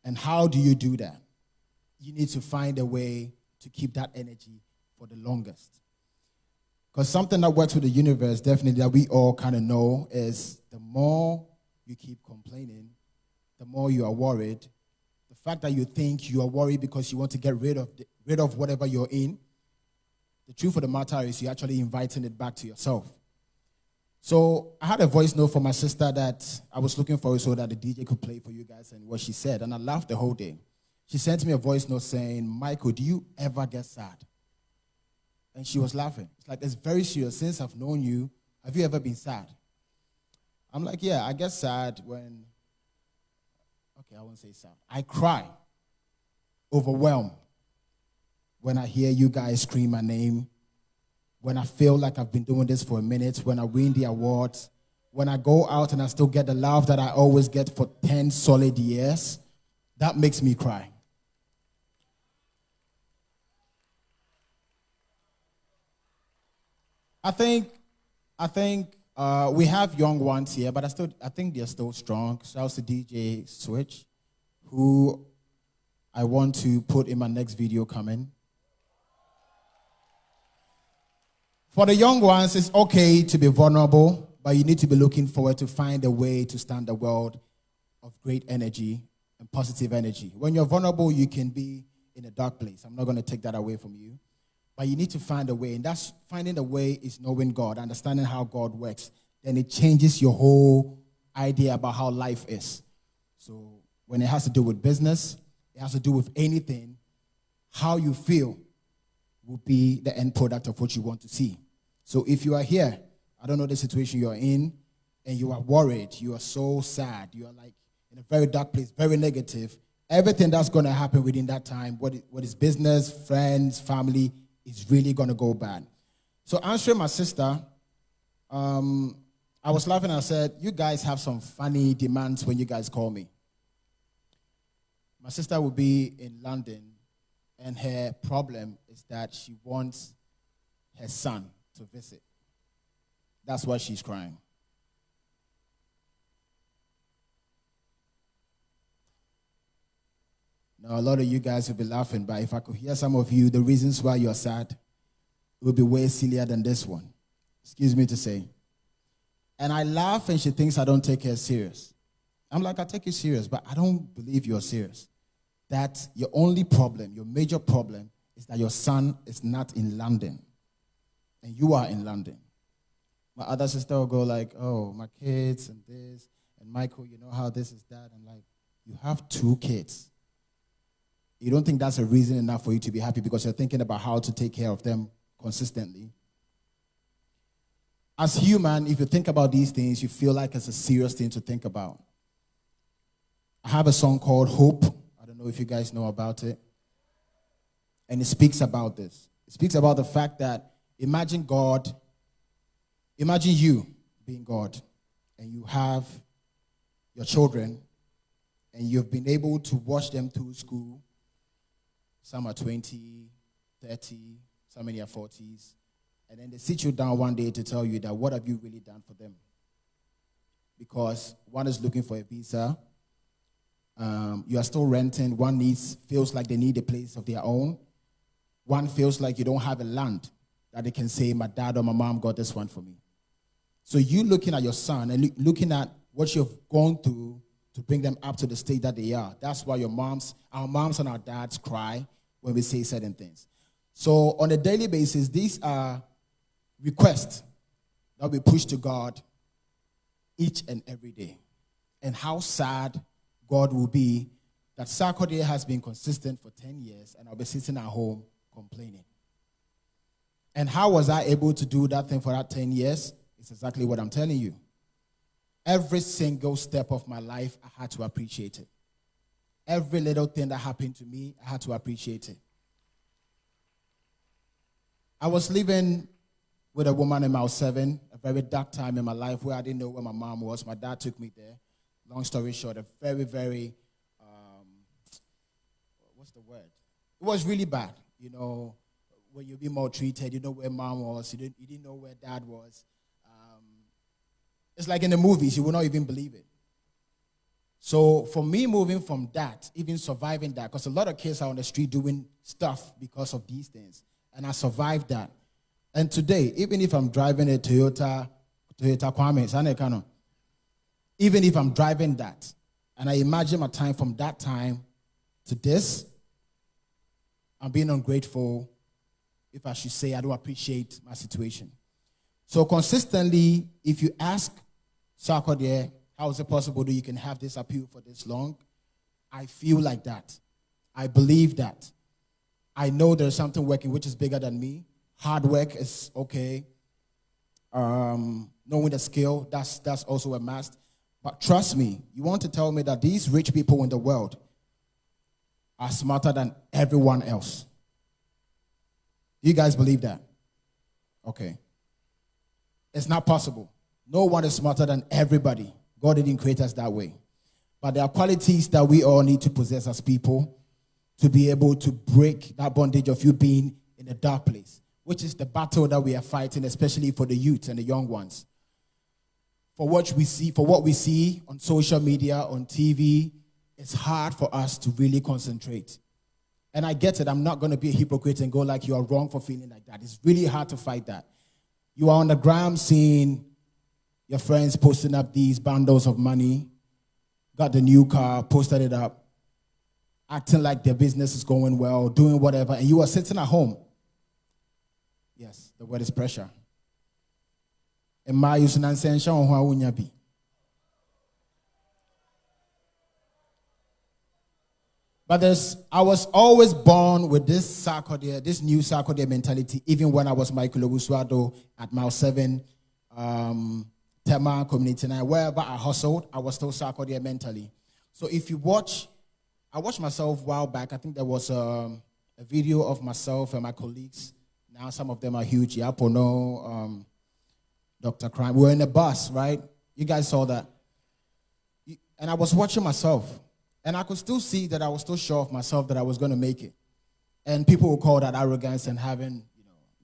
And how do you do that? You need to find a way to keep that energy for the longest. Because something that works with the universe, definitely, that we all kind of know is the more you keep complaining, the more you are worried. The fact that you think you are worried because you want to get rid of whatever you're in, the truth of the matter is you're actually inviting it back to yourself. So I had a voice note from my sister that I was looking for so that the DJ could play for you guys and what she said, and I laughed the whole day. She sent me a voice note saying, Michael, do you ever get sad? And she was laughing. It's like, it's very serious. Since I've known you, have you ever been sad? I'm like, yeah, I get sad when, okay, I won't say sad. I cry, overwhelmed, when I hear you guys scream my name, when I feel like I've been doing this for a minute, when I win the awards, when I go out and I still get the love that I always get for 10 solid years, that makes me cry. I think we have young ones here, but I think they're still strong. Shout out to DJ Switch, who I want to put in my next video coming. For the young ones, it's okay to be vulnerable, but you need to be looking forward to find a way to stand the world of great energy and positive energy. When you're vulnerable, you can be in a dark place. I'm not going to take that away from you. But you need to find a way, and that's finding a way is knowing God, understanding how God works. Then it changes your whole idea about how life is. So when it has to do with business, it has to do with anything, how you feel will be the end product of what you want to see. So if you are here, I don't know the situation you are in, and you are worried, you are so sad, you are like in a very dark place, very negative, everything that's going to happen within that time, what is business, friends, family, is really going to go bad. So answering my sister, I was laughing and I said, you guys have some funny demands when you guys call me. My sister will be in London, and her problem is that she wants her son to visit. That's why she's crying. Now, a lot of you guys will be laughing, but if I could hear some of you, the reasons why you're sad will be way sillier than this one. Excuse me to say. And I laugh, and she thinks I don't take her serious. I'm like, I take you serious, but I don't believe you're serious. That your only problem, your major problem, is that your son is not in London, and you are in London. My other sister will go like, oh, my kids and this, and Michael, you know how this is that. I'm like, you have 2 kids. You don't think that's a reason enough for you to be happy because you're thinking about how to take care of them consistently? As human, if you think about these things, you feel like it's a serious thing to think about. I have a song called Hope. I don't know if you guys know about it. And it speaks about this. It speaks about the fact that imagine you being God, and you have your children, and you've been able to watch them through school. Some are 20, 30, some in their 40s. And then they sit you down one day to tell you that what have you really done for them? Because one is looking for a visa. You are still renting. One feels like they need a place of their own. One feels like you don't have a land that they can say, my dad or my mom got this one for me. So you looking at your son and looking at what you've gone through to bring them up to the state that they are. That's why our moms and our dads cry when we say certain things. So on a daily basis, these are requests that we push to God each and every day. And how sad God will be that Sarkodie has been consistent for 10 years and I'll be sitting at home complaining. And how was I able to do that thing for that 10 years? It's exactly what I'm telling you. Every single step of my life, I had to appreciate it. Every little thing that happened to me, I had to appreciate it. I was living with a woman in my 7, a very dark time in my life where I didn't know where my mom was. My dad took me there. Long story short, a very, very, what's the word? It was really bad. You know, when you're being maltreated, you know where mom was, you didn't know where dad was. It's like in the movies, you will not even believe it. So for me moving from that, even surviving that, because a lot of kids are on the street doing stuff because of these things, and I survived that. And today, even if I'm driving a Toyota Kwame, even if I'm driving that, and I imagine my time from that time to this, I'm being ungrateful, if I should say I don't appreciate my situation. So consistently, if you ask Sarkodie, how is it possible that you can have this appeal for this long? I feel like that. I believe that. I know there's something working which is bigger than me. Hard work is okay. Knowing the skill, that's also a must. But trust me, you want to tell me that these rich people in the world are smarter than everyone else? Do you guys believe that? Okay. It's not possible. No one is smarter than everybody. God didn't create us that way. But there are qualities that we all need to possess as people to be able to break that bondage of you being in a dark place, which is the battle that we are fighting, especially for the youth and the young ones. For what we see on social media, on TV, it's hard for us to really concentrate. And I get it. I'm not going to be a hypocrite and go like you are wrong for feeling like that. It's really hard to fight that. You are on the gram seeing your friends posting up these bundles of money, got the new car, posted it up, acting like their business is going well, doing whatever, and you are sitting at home. Yes, the word is pressure. And my But I was always born with this Sarkodie, this new Sarkodie mentality, even when I was Michael Obuswado at Mile 7, Tema, Community 9, wherever I hustled, I was still Sarkodie mentally. So if you watch, I watched myself a while back. I think there was a video of myself and my colleagues. Now some of them are huge. Yapono, Dr. Crime. We were in a bus, right? You guys saw that. And I was watching myself. And I could still see that I was still sure of myself that I was going to make it. And people will call that arrogance and having,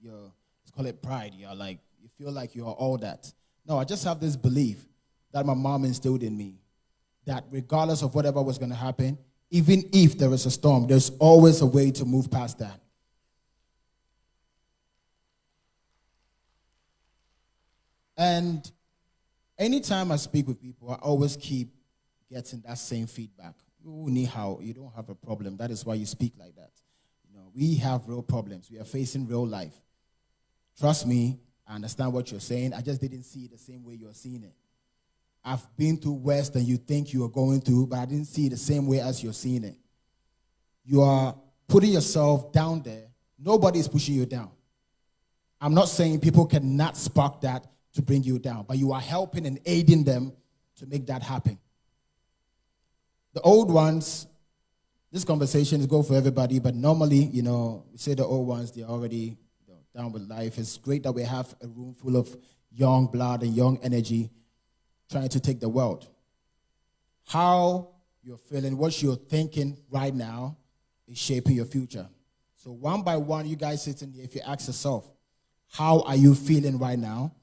let's call it pride. You're like, you feel like you are all that. No, I just have this belief that my mom instilled in me, that regardless of whatever was going to happen, even if there is a storm, there's always a way to move past that. And anytime I speak with people, I always keep getting that same feedback. You don't have a problem. That is why you speak like that. We have real problems. We are facing real life. Trust me, I understand what you're saying. I just didn't see it the same way you're seeing it. I've been through worse than you think you are going through, but I didn't see it the same way as you're seeing it. You are putting yourself down there. Nobody is pushing you down. I'm not saying people cannot spark that to bring you down, but you are helping and aiding them to make that happen. The old ones, this conversation is good for everybody, but normally, we say the old ones, they're already down with life. It's great that we have a room full of young blood and young energy trying to take the world. How you're feeling, what you're thinking right now is shaping your future. So one by one, you guys sitting here, if you ask yourself, how are you feeling right now?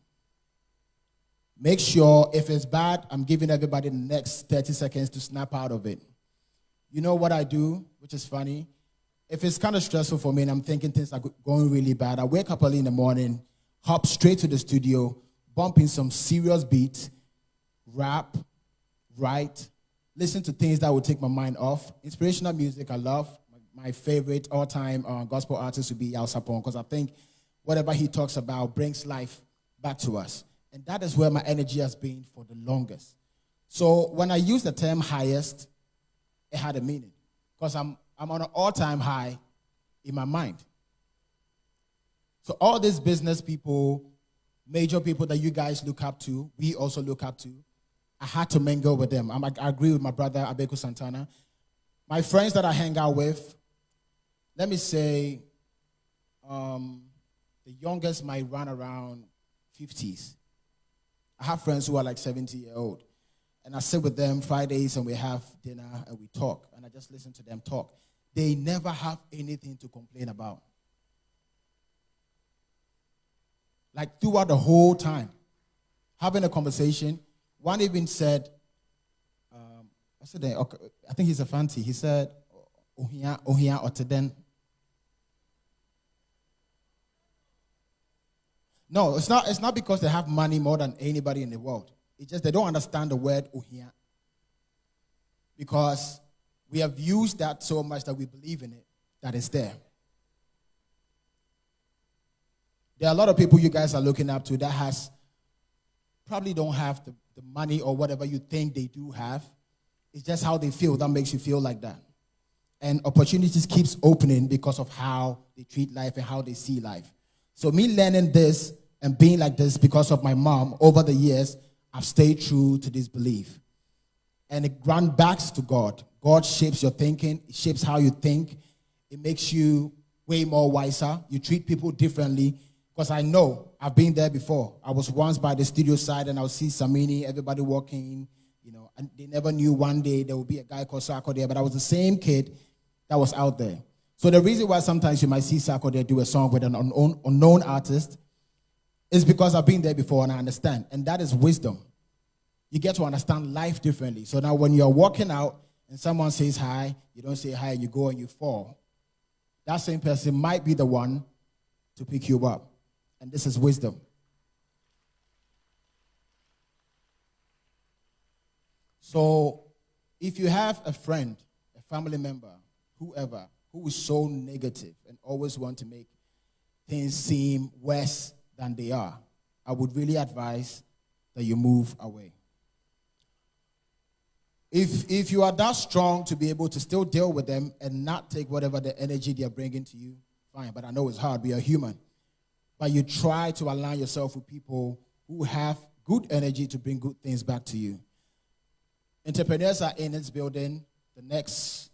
Make sure, if it's bad, I'm giving everybody the next 30 seconds to snap out of it. You know what I do, which is funny? If it's kind of stressful for me and I'm thinking things are going really bad, I wake up early in the morning, hop straight to the studio, bump in some serious beats, rap, write, listen to things that will take my mind off. Inspirational music, I love. My favorite all-time gospel artist would be Yao Sapon, because I think whatever he talks about brings life back to us. And that is where my energy has been for the longest. So when I use the term highest, it had a meaning. Because I'm on an all-time high in my mind. So all these business people, major people that you guys look up to, we also look up to, I had to mingle with them. I agree with my brother, Abieku Santana. My friends that I hang out with, let me say, the youngest might run around 50s. I have friends who are like 70-year-old. And I sit with them Fridays and we have dinner and we talk. And I just listen to them talk. They never have anything to complain about. Like throughout the whole time, having a conversation, one even said, I think he's a fancy. He said, Ohia Oteden. No, it's not because they have money more than anybody in the world. It's just they don't understand the word Ohia. Because we have used that so much that we believe in it, that it's there. There are a lot of people you guys are looking up to that probably don't have the money or whatever you think they do have. It's just how they feel that makes you feel like that. And opportunities keeps opening because of how they treat life and how they see life. So me learning this and being like this because of my mom over the years, I've stayed true to this belief. And it runs back to God. God shapes your thinking. It shapes how you think. It makes you way more wiser. You treat people differently. Because I know I've been there before. I was once by the studio side and I would see Samini, everybody walking, and they never knew one day there would be a guy called Sarkodie, but I was the same kid that was out there. So the reason why sometimes you might see Sarkodie do a song with an unknown artist is because I've been there before and I understand. And that is wisdom. You get to understand life differently. So now when you're walking out and someone says hi, you don't say hi and you go and you fall. That same person might be the one to pick you up. And this is wisdom. So if you have a friend, a family member, whoever, who is so negative and always want to make things seem worse than they are, I would really advise that you move away. If you are that strong to be able to still deal with them and not take whatever the energy they are bringing to you, fine. But I know it's hard. We are human. But you try to align yourself with people who have good energy to bring good things back to you. Entrepreneurs are in this building. The next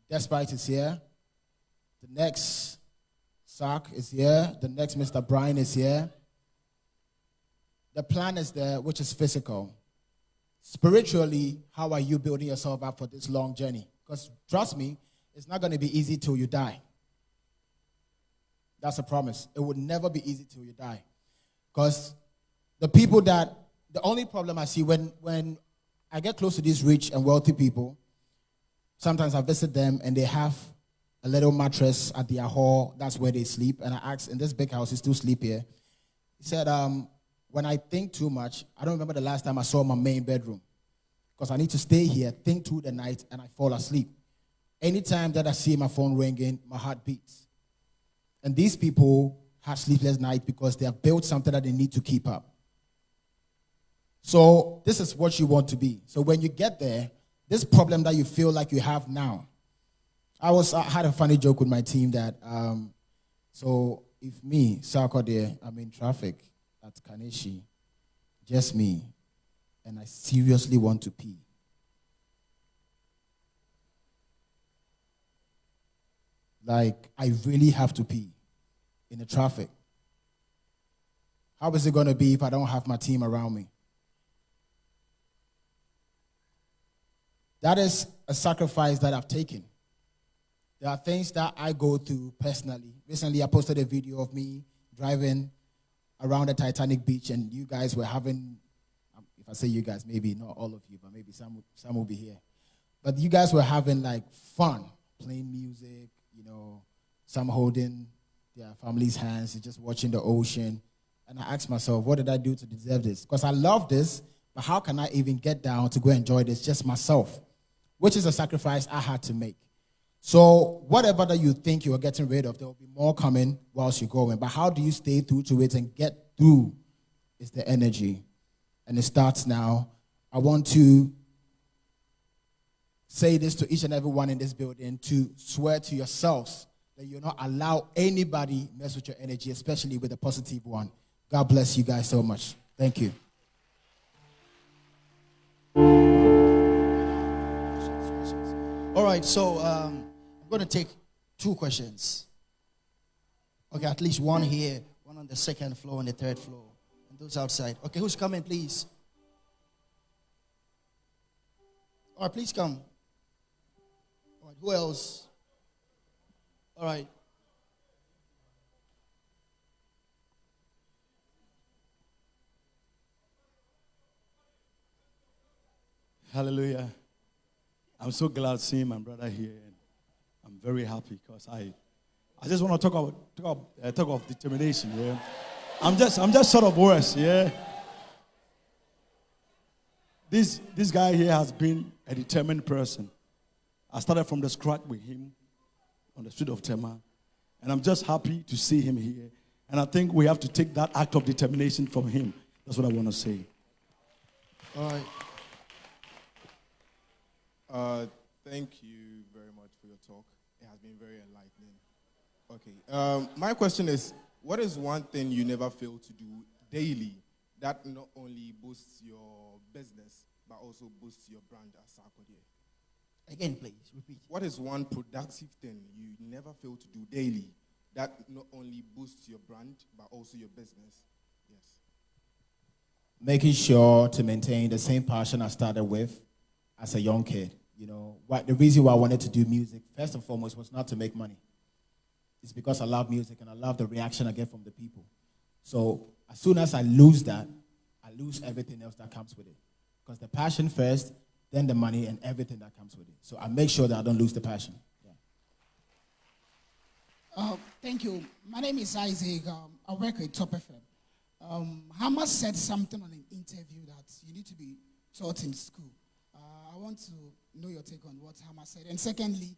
Despite is here. The next Sark is here. The next Mr. Brian is here. The plan is there, which is physical. Spiritually, how are you building yourself up for this long journey? Because trust me, it's not going to be easy till you die. That's a promise. It would never be easy till you die. Because the only problem I see when I get close to these rich and wealthy people, sometimes I visit them and they have a little mattress at their hall. That's where they sleep. And I ask, in this big house, you still sleep here? He said, when I think too much, I don't remember the last time I saw my main bedroom. Because I need to stay here, think through the night, and I fall asleep. Anytime that I see my phone ringing, my heart beats. And these people have sleepless nights because they have built something that they need to keep up. So this is what you want to be. So when you get there, this problem that you feel like you have now, I had a funny joke with my team that, so if me, Sarkodie, I'm in traffic at Kaneshi, just me, and I seriously want to pee. Like, I really have to pee in the traffic. How is it going to be if I don't have my team around me? That is a sacrifice that I've taken. There are things that I go through personally. Recently, I posted a video of me driving around the Titanic beach, and you guys were having, if I say you guys, maybe not all of you, but maybe some will be here. But you guys were having like fun, playing music, some holding their family's hands and just watching the ocean. And I asked myself, what did I do to deserve this? Because I love this, but how can I even get down to go enjoy this just myself? Which is a sacrifice I had to make. So whatever that you think you are getting rid of, there will be more coming whilst you're going. But how do you stay through to it and get through is the energy. And it starts now. I want to say this to each and every one in this building, to swear to yourselves that you'll not allow anybody mess with your energy, especially with a positive one. God bless you guys so much. Thank you. All right, so I'm going to take 2 questions. Okay, at least one here, one on the 2nd floor and the 3rd floor, and those outside. Okay, who's coming, please? All right, please come. All right, who else? All right. Hallelujah. I'm so glad seeing my brother here. And I'm very happy because I just want to talk of determination. Yeah, I'm just sort of worse. Yeah, this guy here has been a determined person. I started from the scratch with him on the street of Tema, and I'm just happy to see him here. And I think we have to take that act of determination from him. That's what I want to say. All right. Thank you very much for your talk. It has been very enlightening. Okay. My question is, what is one thing you never fail to do daily that not only boosts your business, but also boosts your brand as Sarkodie? Again, please, repeat. What is one productive thing you never fail to do daily that not only boosts your brand, but also your business? Yes. Making sure to maintain the same passion I started with as a young kid. The reason why I wanted to do music, first and foremost, was not to make money. It's because I love music and I love the reaction I get from the people. So as soon as I lose that, I lose everything else that comes with it. Because the passion first, then the money and everything that comes with it. So I make sure that I don't lose the passion. Yeah. Thank you. My name is Isaac. I work with Top FM. Hamas said something on an interview that you need to be taught in school. I want to know your take on what Hamas said. And secondly,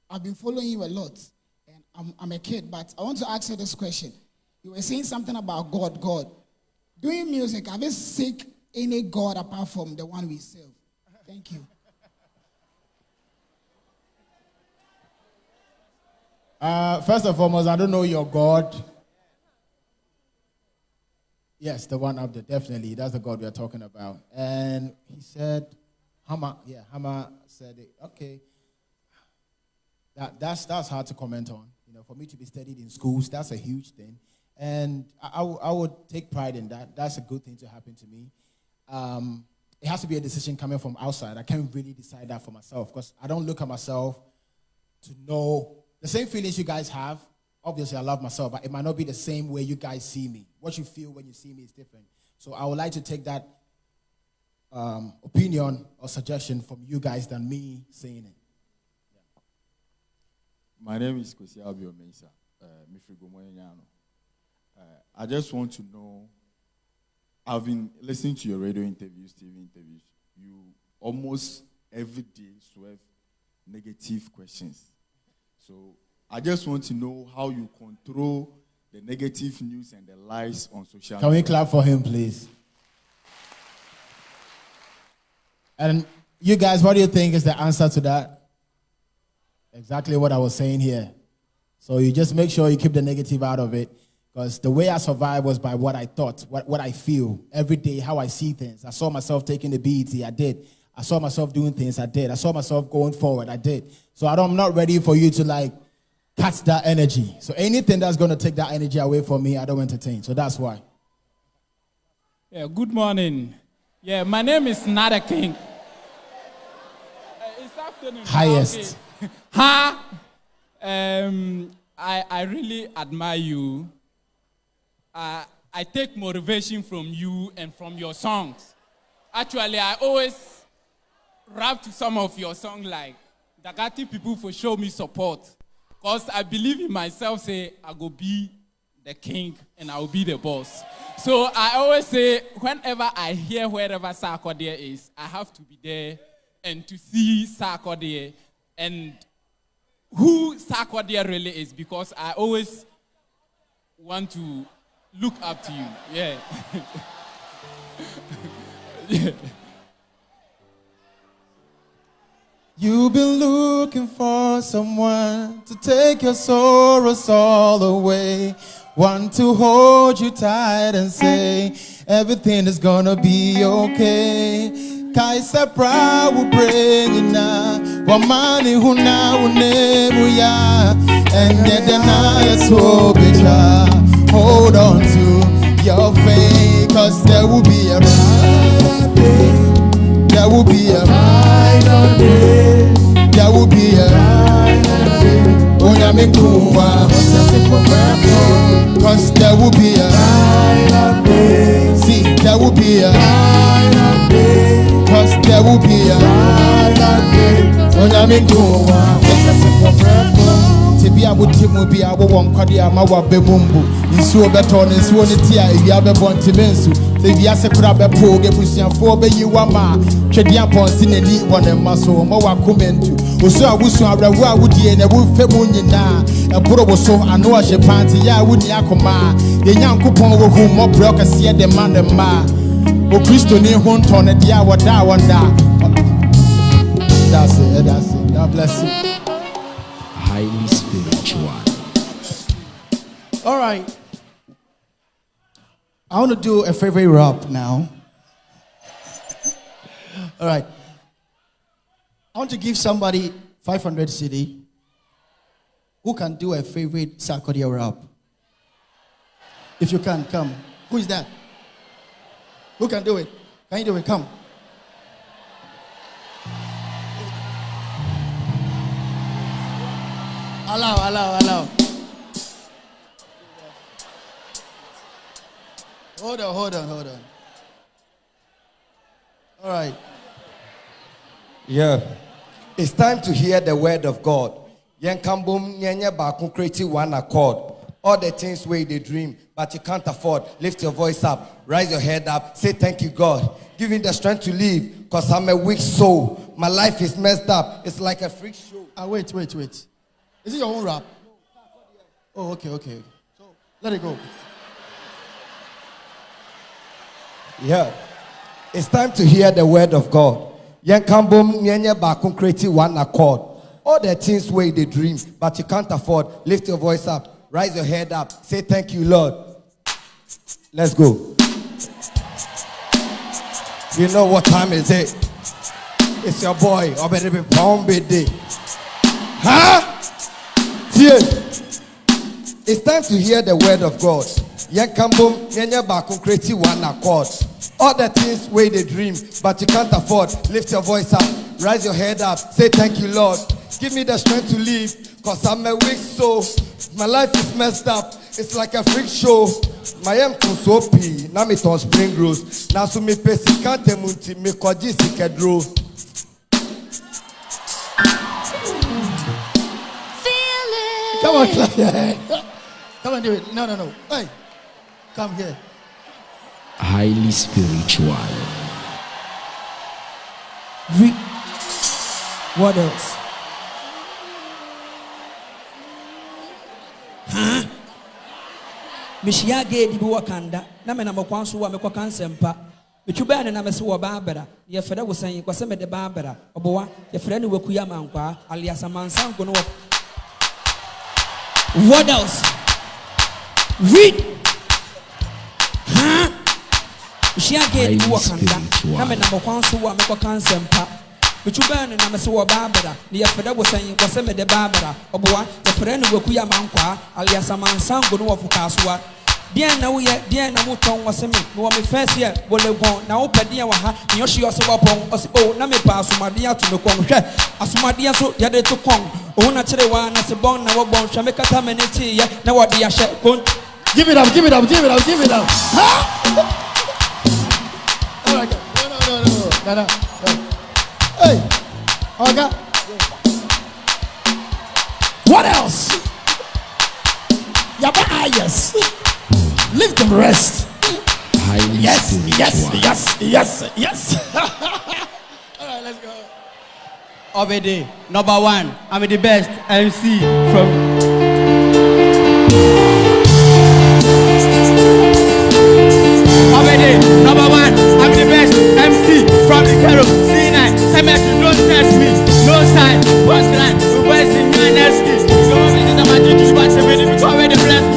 I've been following you a lot, and I'm a kid, but I want to ask you this question. You were saying something about God. doing music, have you seek any God apart from the one we serve? Thank you. First and foremost, I don't know your God. Yes, the one up there, definitely. That's the God we are talking about. And he said, Hama said it. Okay. That's hard to comment on. You know, for me to be studied in schools, that's a huge thing. And I would take pride in that. That's a good thing to happen to me. It has to be a decision coming from outside. I can't really decide that for myself because I don't look at myself to know the same feelings you guys have. Obviously, I love myself, but it might not be the same way you guys see me. What you feel when you see me is different. So I would like to take that opinion or suggestion from you guys than me saying it. Yeah. My name is Abieku Santana. I just want to know, I've been listening to your radio interviews, TV interviews. You almost every day swerve negative questions. So I just want to know how you control the negative news and the lies on social media. Can we clap for him, please? And you guys, what do you think is the answer to that? Exactly what I was saying here. So you just make sure you keep the negative out of it. Because the way I survived was by what I thought, what I feel every day, how I see things. I saw myself taking the BET, I did. I saw myself doing things, I did. I saw myself going forward, I did. So I'm not ready for you to catch that energy. So anything that's going to take that energy away from me, I don't entertain. So that's why. Yeah, good morning. Yeah, my name is Nada King. It's afternoon. Highest. Okay. I really admire you. I take motivation from you and from your songs. Actually, I always rap to some of your songs like Dagati people for show me support. Because I believe in myself, say I go be the king and I will be the boss. So I always say, whenever I hear wherever Sarkodie is, I have to be there and to see Sarkodie and who Sarkodie really is, because I always want to look up to you. Yeah. Yeah. You've been looking for someone to take your sorrows all away. One to hold you tight and say, everything is gonna be okay. Kaisa pra will bring you now. Wamani huna unebuya. And yet the night so bitter. Hold on to your faith, cause there will be a brighter day. There will be a brighter day. There will be a brighter day. Cause there will be a brighter day. See, there will be a brighter day. Cause there will be a brighter day. Tibia would be our one Kodia Mawa Bemumbu. In so better and so on the tia, you have a bontimensu. Say, yes, a crab a poor, get pushing for be you are ma. Chedia pons in a neat one and muscle, Moa Kumentu. So I wish I would ye and a wolf femunina. A puro so I know I should panty, ya would yakoma. The young coupon who more broke as yet the man and ma. O Christo near Honton at Yawa Dawanda. That's it. God bless you. Highly spiritual. All right. I want to do a favorite rap now. All right. I want to give somebody 500 cedi who can do a favorite Sarkodie rap. If you can, come. Who is that? Who can do it? Can you do it? Come. Allow. Hold on. All right. Yeah. It's time to hear the word of God. Yenkambum nyenye baku create one accord. All the things where they dream, but you can't afford. Lift your voice up, rise your head up, say thank you, God. Give me the strength to live, because I'm a weak soul. My life is messed up. It's like a freak show. Wait. Is it your own rap? Oh, okay. So let it go. Yeah. It's time to hear the word of God. Yen kambom nyenye bakun create one accord. All the things where they dream, but you can't afford. Lift your voice up. Rise your head up. Say thank you, Lord. Let's go. You know what time is it? It's your boy. Huh? It's time to hear the word of God. Yen kambom nyenye bakun create one accord. All the things where they dream, but you can't afford. Lift your voice up. Rise your head up. Say thank you, Lord. Give me the strength to live, cause I'm a weak soul. My life is messed up. It's like a freak show. My am so p. Now me on spring rose. Now so me pesi kante munti me koji sikedro. Come on, clap your hand. Come on, do it. No. Hey, come here. Highly spiritual. What else? Huh? Mishia gave you Wakanda. Namena Mokwansu, Mekokan Sempa. But you bear and I'm a sewer barbara. Your father was saying, Quasame de Barbara. Oboa, your friend Wokuyama, alias a man son. What else? Read. Huh? Mishia gave you Wakanda. Namena Mokwansu, Mekokan Sempa. But you burn and I'm a sewer barbara. The Feda was saying, Quasame de Barbara. Oboa, the friend Wokuya Manqua, alias a man son, go to Kaswa. Dear now, dear Namuton was a me, who are me first year, will they want now, Padia, Yoshi also upon us. Oh, Name pass Madia to the Kong, as Madia so the other to Kong. Oh, naturally, one as a bone, now bone, shall make a terminity. Now what the Asha couldn't give it up. Huh? All right. No. Hey, okay. What else? Yes. Lift them rest. Yes. All right, let's go. Obede, number one. I'm the best MC from. Obede, number one. I'm the best MC from the Carol. C9. Cemetery, don't test me. No sign. What's line? Where's the man else? Don't visit the magic. What's the minute? Because where the bless me.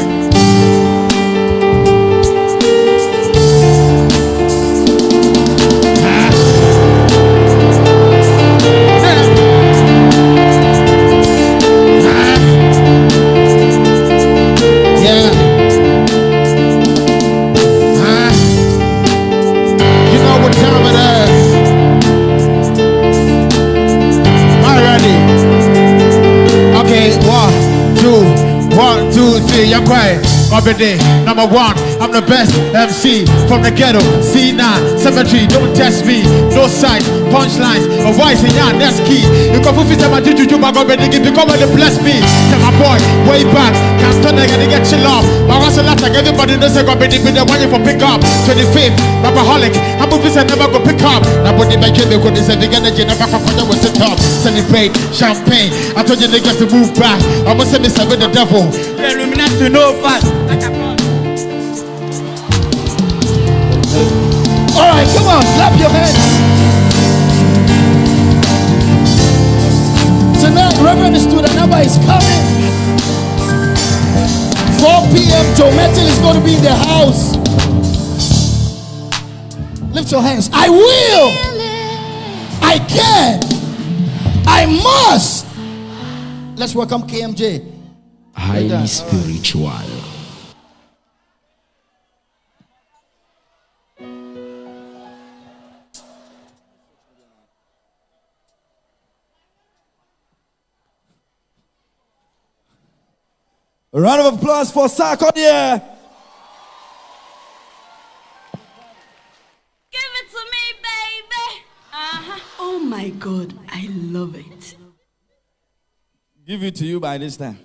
You're quiet. Obede, number one. I'm the best MC from the ghetto. C9, cemetery, don't test me. No sight, punchlines, a voice in your next key. You can fulfill my juju, my Obede, become the bless me. Tell my boy, way back, can't turn again to get chill off. My was a lot like everybody knows I Obede, be the one you for pick up. 25th, Rapaholic, I'm movies I never go pick up. Nobody make you look at this and the energy never come with the top. Celebrate, champagne. I told you niggas to move back. I'm gonna send this with the devil. To know fast. All right, come on, clap your hands. Tonight, Reverend Studanaba is coming. 4 p.m. Joe Metal is going to be in the house. Lift your hands. I will. I can. I must. Let's welcome KMJ. Highly spiritual. A round of applause for Sarkodie. Give it to me, baby. Oh my God, I love it. Give it to you by this time.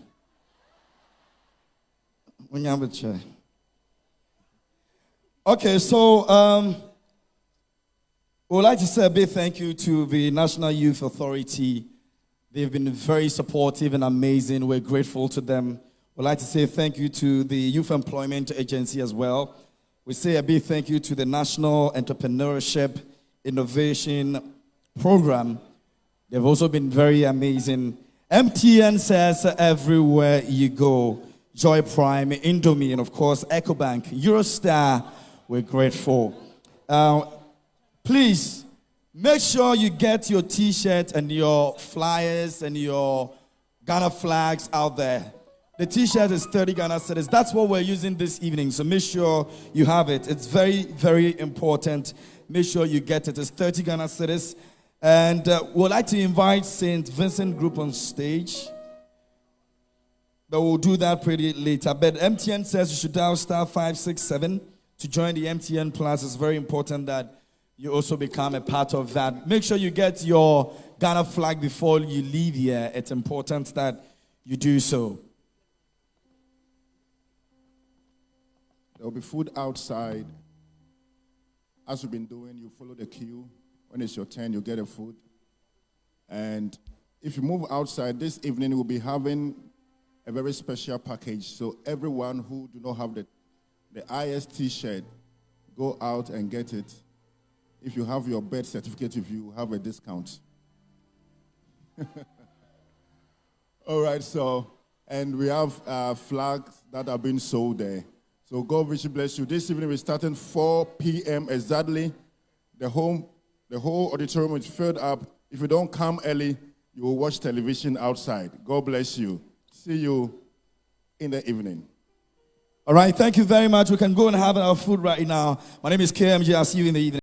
Okay, so we'd like to say a big thank you to the National Youth Authority. They've been very supportive and amazing. We're grateful to them. We'd like to say thank you to the Youth Employment Agency as well. We say a big thank you to the National Entrepreneurship Innovation Program. They've also been very amazing. MTN says everywhere you go. Joy Prime, Indomie, and of course, EcoBank, Eurostar, we're grateful. Please, make sure you get your T-shirt and your flyers and your Ghana flags out there. The T-shirt is 30 Ghana cedis. That's what we're using this evening, so make sure you have it. It's very, very important. Make sure you get it. It's 30 Ghana cedis. And we'd like to invite St. Vincent Group on stage. But we'll do that pretty later. But MTN says you should dial *567 to join the MTN Plus. It's very important that you also become a part of that. Make sure you get your Ghana flag before you leave here. It's important that you do so. There will be food outside. As we've been doing, you follow the queue. When it's your turn, you get a food. And if you move outside, this evening we'll be having a very special package. So everyone who do not have the IS T-shirt, go out and get it. If you have your birth certificate, if you have a discount. All right, so, and we have flags that are being sold there. So God richly bless you. This evening we're starting 4 p.m. exactly. The whole auditorium is filled up. If you don't come early, you will watch television outside. God bless you. See you in the evening. All right, thank you very much. We can go and have our food right now. My name is KMJ. I'll see you in the evening.